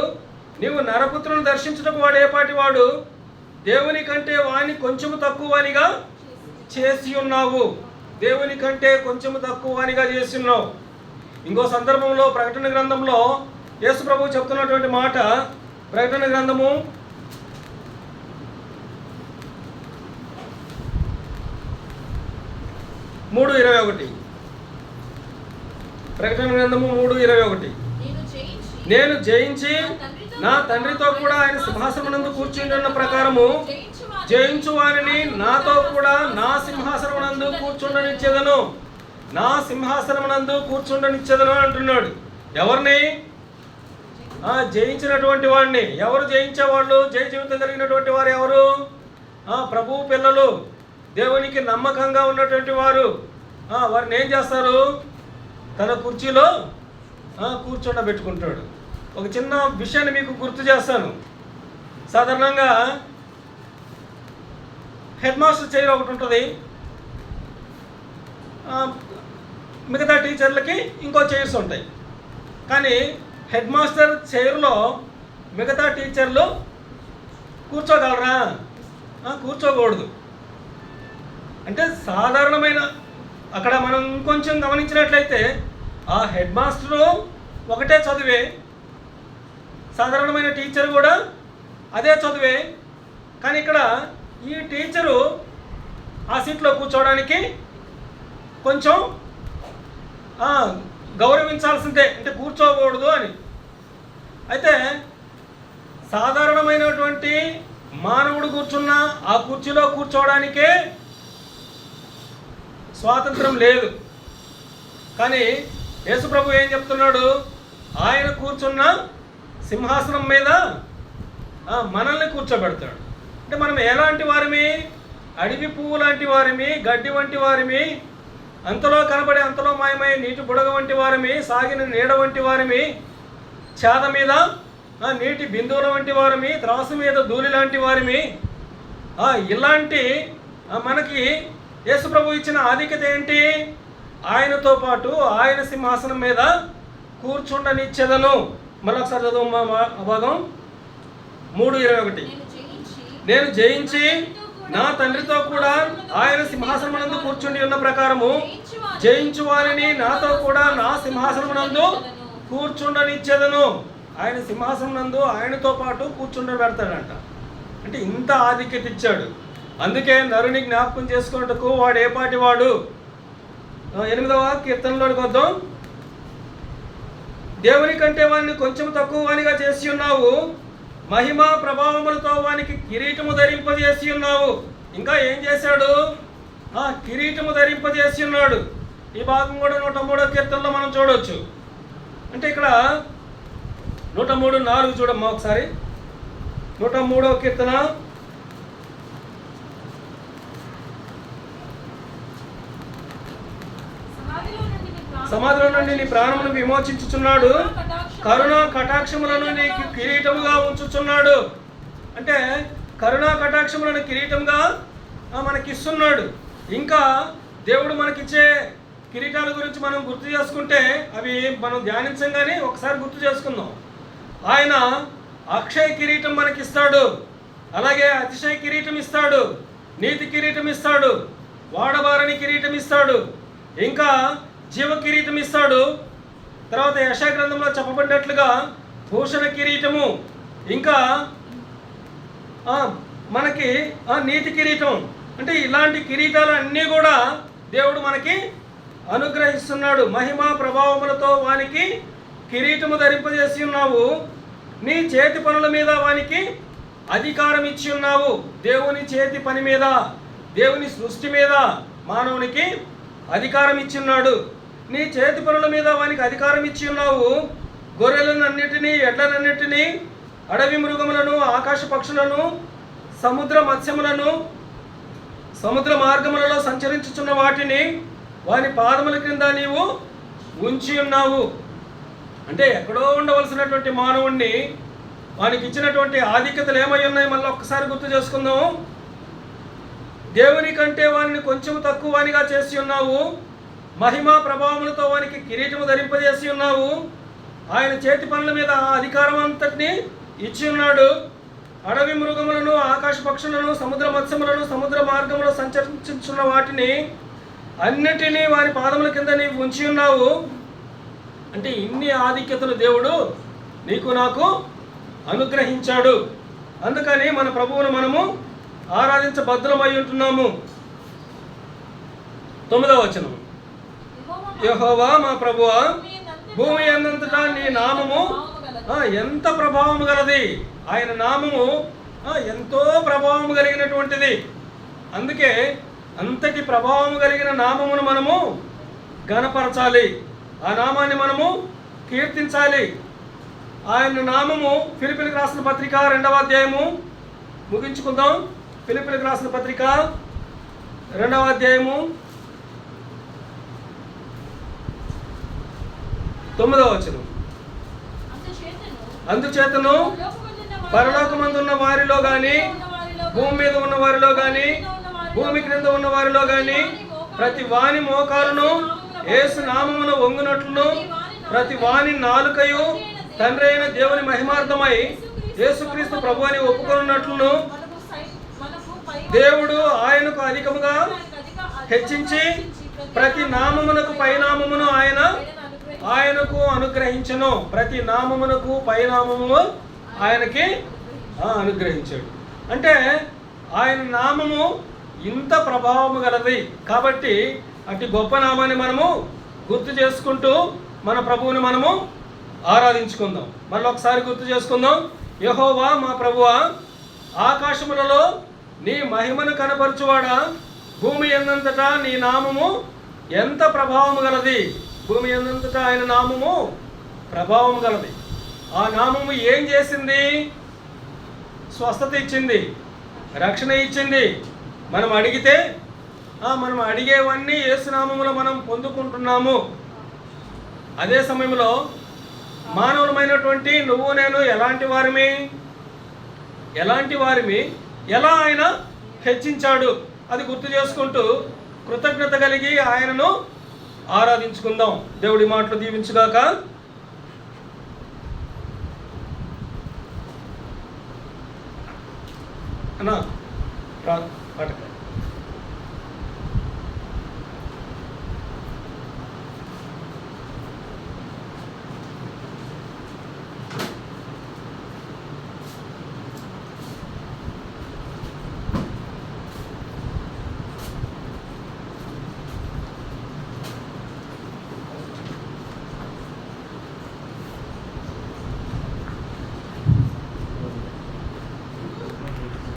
నీవు నరపుత్రులను దర్శించుటకు వాడు ఏ పాటి వాడు, దేవుని కంటే వాని కొంచెము తక్కువనిగా చేసి ఉన్నావు. దేవుని కంటే కొంచెము తక్కువనిగా చేసి ఉన్నావు. ఇంకో సందర్భంలో ప్రకటన గ్రంథంలో యేసు ప్రభువు చెప్తున్నటువంటి మాట, ప్రకటన గ్రంథము 3:21. ప్రకటన గ్రంథము 3:21. నేను జయించి నా తండ్రితో కూడా ఆయన సింహాసనమునందు కూర్చుంటున్న ప్రకారము జయించు వారిని నాతో కూడా నా సింహాసనమునందు కూర్చుండనిచ్చేదను, నా సింహాసనమునందు కూర్చుండనిచ్చేదను అంటున్నాడు. ఎవరిని? జయించినటువంటి వాడిని. ఎవరు జయించేవాళ్ళు? జయ జీవితం కలిగినటువంటి వారు ఎవరు? ప్రభువు పిల్లలు, దేవునికి నమ్మకంగా ఉన్నటువంటి వారు. వారిని ఏం చేస్తారు? తన కుర్చీలో కూర్చోబెట్టుకుంటాడు. ఒక చిన్న విషయాన్ని మీకు గుర్తు చేస్తాను. సాధారణంగా హెడ్ మాస్టర్ చైర్ ఒకటి ఉంటుంది, మిగతా టీచర్లకి ఇంకో చైర్స్ ఉంటాయి. కానీ హెడ్ మాస్టర్ చైర్లో మిగతా టీచర్లు కూర్చోగలరా? కూర్చోకూడదు. అంటే సాధారణమైన అక్కడ మనం ఇంకొంచెం గమనించినట్లయితే ఆ హెడ్ మాస్టరు ఒకటే చదివే, సాధారణమైన టీచర్ కూడా అదే చదివే. కానీ ఇక్కడ ఈ టీచరు ఆ సీట్లో కూర్చోవడానికి కొంచెం గౌరవించాల్సిందే, అంటే కూర్చోకూడదు అని. అయితే సాధారణమైనటువంటి మానవుడు కూర్చున్న ఆ కుర్చీలో కూర్చోవడానికే స్వాతంత్రం లేదు. కానీ యేసుప్రభు ఏం చెప్తున్నాడు? ఆయన కూర్చున్న సింహాసనం మీద మనల్ని కూర్చోబెడతాడు. అంటే మనం ఎలాంటి వారిమి? అడవి పువ్వు లాంటి వారిమి, గడ్డి వంటి వారిమి, అంతలో కనబడి అంతలో మాయమై నీటి బుడగ వంటి వారిమి, సాగిన నీడ వంటి వారిమి, చేద మీద నీటి బిందువుల వంటి వారిమి, త్రాసు మీద ధూళి లాంటి వారిమి. ఇలాంటి మనకి యేసుప్రభు ఇచ్చిన ఆధిక్యత ఏంటి? ఆయనతో పాటు ఆయన సింహాసనం మీద కూర్చుండనిచ్చేదను. మరొకసారి చదువు భాగం 3:21. నేను జయించి నా తండ్రితో కూడా ఆయన సింహాసనమునందు కూర్చుండి ఉన్న ప్రకారము జయించు వారిని నాతో కూడా నా సింహాసనమునందు కూర్చుండనిచ్చేదను. ఆయన సింహాసనమునందు ఆయనతో పాటు కూర్చుండబెడతాడంట. అంటే ఇంత ఆధిక్యత ఇచ్చాడు. అందుకే నరుని జ్ఞాపకం చేసుకున్నట్టుకు వాడు ఏ పాటి వాడు. 8వ కీర్తనలోకి వద్దాం. దేవుని కంటే వాడిని కొంచెం తక్కువ వానిగా చేసి ఉన్నావు, మహిమ ప్రభావములతో వానికి కిరీటము ధరింపజేసి ఉన్నావు. ఇంకా ఏం చేశాడు? కిరీటము ధరింపజేసి ఉన్నాడు. ఈ భాగం కూడా 103వ కీర్తనలో మనం చూడవచ్చు. అంటే ఇక్కడ 103:4 చూడమ్మా ఒకసారి. 103వ కీర్తన సమాధిలో నుండి నీ ప్రాణమును విమోచించుచున్నాడు, కరుణా కటాక్షములను నీకు కిరీటముగా ఉంచుచున్నాడు. అంటే కరుణా కటాక్షములను కిరీటంగా మనకిస్తున్నాడు. ఇంకా దేవుడు మనకిచ్చే కిరీటాల గురించి మనం గుర్తు చేసుకుంటే అవి మనం ధ్యానించంగానే ఒకసారి గుర్తు చేసుకుందాం. ఆయన అక్షయ కిరీటం మనకిస్తాడు, అలాగే అతిశయ కిరీటం ఇస్తాడు, నీతి కిరీటం ఇస్తాడు, వాడబారని కిరీటం ఇస్తాడు, ఇంకా జీవ కిరీటం ఇస్తాడు. తర్వాత యెషయా గ్రంథంలో చెప్పబడినట్లుగా భూషణ కిరీటము, ఇంకా మనకి నీతి కిరీటం. అంటే ఇలాంటి కిరీటాలు అన్నీ కూడా దేవుడు మనకి అనుగ్రహిస్తున్నాడు. మహిమా ప్రభావములతో వానికి కిరీటము ధరింపజేసి ఉన్నావు, నీ చేతి పనుల మీద వానికి అధికారం ఇచ్చి ఉన్నావు. దేవుని చేతి పని మీద, దేవుని సృష్టి మీద మానవునికి అధికారం ఇచ్చి ఉన్నాడు. నీ చేతి పనుల మీద వానికి అధికారం ఇచ్చి ఉన్నావు. గొర్రెలనన్నిటినీ, ఎడ్లనన్నిటినీ, అడవి మృగములను, ఆకాశ పక్షులను, సముద్ర మత్స్యములను, సముద్ర మార్గములలో సంచరించుచున్న వాటిని వాని పాదముల క్రింద నీవు ఉంచి ఉన్నావు. అంటే ఎక్కడో ఉండవలసినటువంటి మానవుణ్ణి వానికి ఇచ్చినటువంటి ఆధిక్యతలు ఏమై ఉన్నాయి మళ్ళీ ఒక్కసారి గుర్తు చేసుకుందాము. దేవుని కంటే వారిని కొంచెం తక్కువ వానిగా చేసి ఉన్నావు. మహిమా ప్రభావములతో వానికి కిరీటము ధరింపజేసి ఉన్నావు. ఆయన చేతి పనుల మీద అధికారం అంతటిని ఇచ్చి ఉన్నాడు. అడవి మృగములను, ఆకాశ పక్షులను, సముద్ర మత్స్యములను, సముద్ర మార్గంలో సంచరించున్న వాటిని అన్నిటినీ వారి పాదముల కింద నీవు ఉంచి ఉన్నావు. అంటే ఇన్ని ఆధిక్యతలు దేవుడు నీకు నాకు అనుగ్రహించాడు. అందుకని మన ప్రభువును మనము ఆరాధించబద్ధులమై ఉంటున్నాము. 9వ వచనం, యెహోవా మా ప్రభువా, భూమి యందంతటా నీ నామము ఎంత ప్రభావము గలది. ఆయన నామము ఎంతో ప్రభావము కలిగినటువంటిది. అందుకే అంతటి ప్రభావము కలిగిన నామమును మనము ఘనపరచాలి, ఆ నామాన్ని మనము కీర్తించాలి. ఆయన నామము ఫిలిప్పీలకు రాసిన పత్రిక 2వ అధ్యాయము ముగించుకుందాం. ఫిలిప్పీలకు రాసిన పత్రిక 2వ అధ్యాయము 9వ వచనం, అందుచేతను పరలోకమందున్న వారిలో గాని, భూమి మీద ఉన్న వారిలో గాని, భూమి క్రింద ఉన్న వారిలో గాని ప్రతి వాని మోకాలును యేసు నామమున వంగునట్లును, ప్రతి వాని నాలుకయు తండ్రి అయిన దేవుని మహిమార్థమై యేసుక్రీస్తు ప్రభు అని ఒప్పుకొనున్నట్లును దేవుడు ఆయనకు అధికముగా హెచ్చించి ప్రతి నామమునకు పైనామమును ఆయనకు అనుగ్రహించను. ప్రతి నామమునకు పైనామము ఆయనకి అనుగ్రహించాడు. అంటే ఆయన నామము ఇంత ప్రభావము గలది. కాబట్టి అటు గొప్ప నామాన్ని మనము గుర్తు చేసుకుంటూ మన ప్రభువుని మనము ఆరాధించుకుందాం. మళ్ళీ ఒకసారి గుర్తు చేసుకుందాం. యెహోవా మా ప్రభువా, ఆకాశములలో నీ మహిమను కనపరచువాడా, భూమి యందంతటా నీ నామము ఎంత ప్రభావము గలది. భూమి యందంతటా ఆయన నామము ప్రభావం గలది. ఆ నామము ఏం చేసింది? స్వస్థత ఇచ్చింది, రక్షణ ఇచ్చింది. మనం అడిగితే మనం అడిగేవన్నీ యేసు నామములో మనం పొందుకుంటున్నాము. అదే సమయంలో మానవులమైనటువంటి నువ్వు నేను ఎలాంటి వారిమి, ఎలా ఆయన హెచ్చించాడు అది గుర్తు చేసుకుంటూ కృతజ్ఞత కలిగి ఆయనను ఆరాధించుకుందాం. దేవుడి మాటలు దీవించుగాక. అన్నా పాట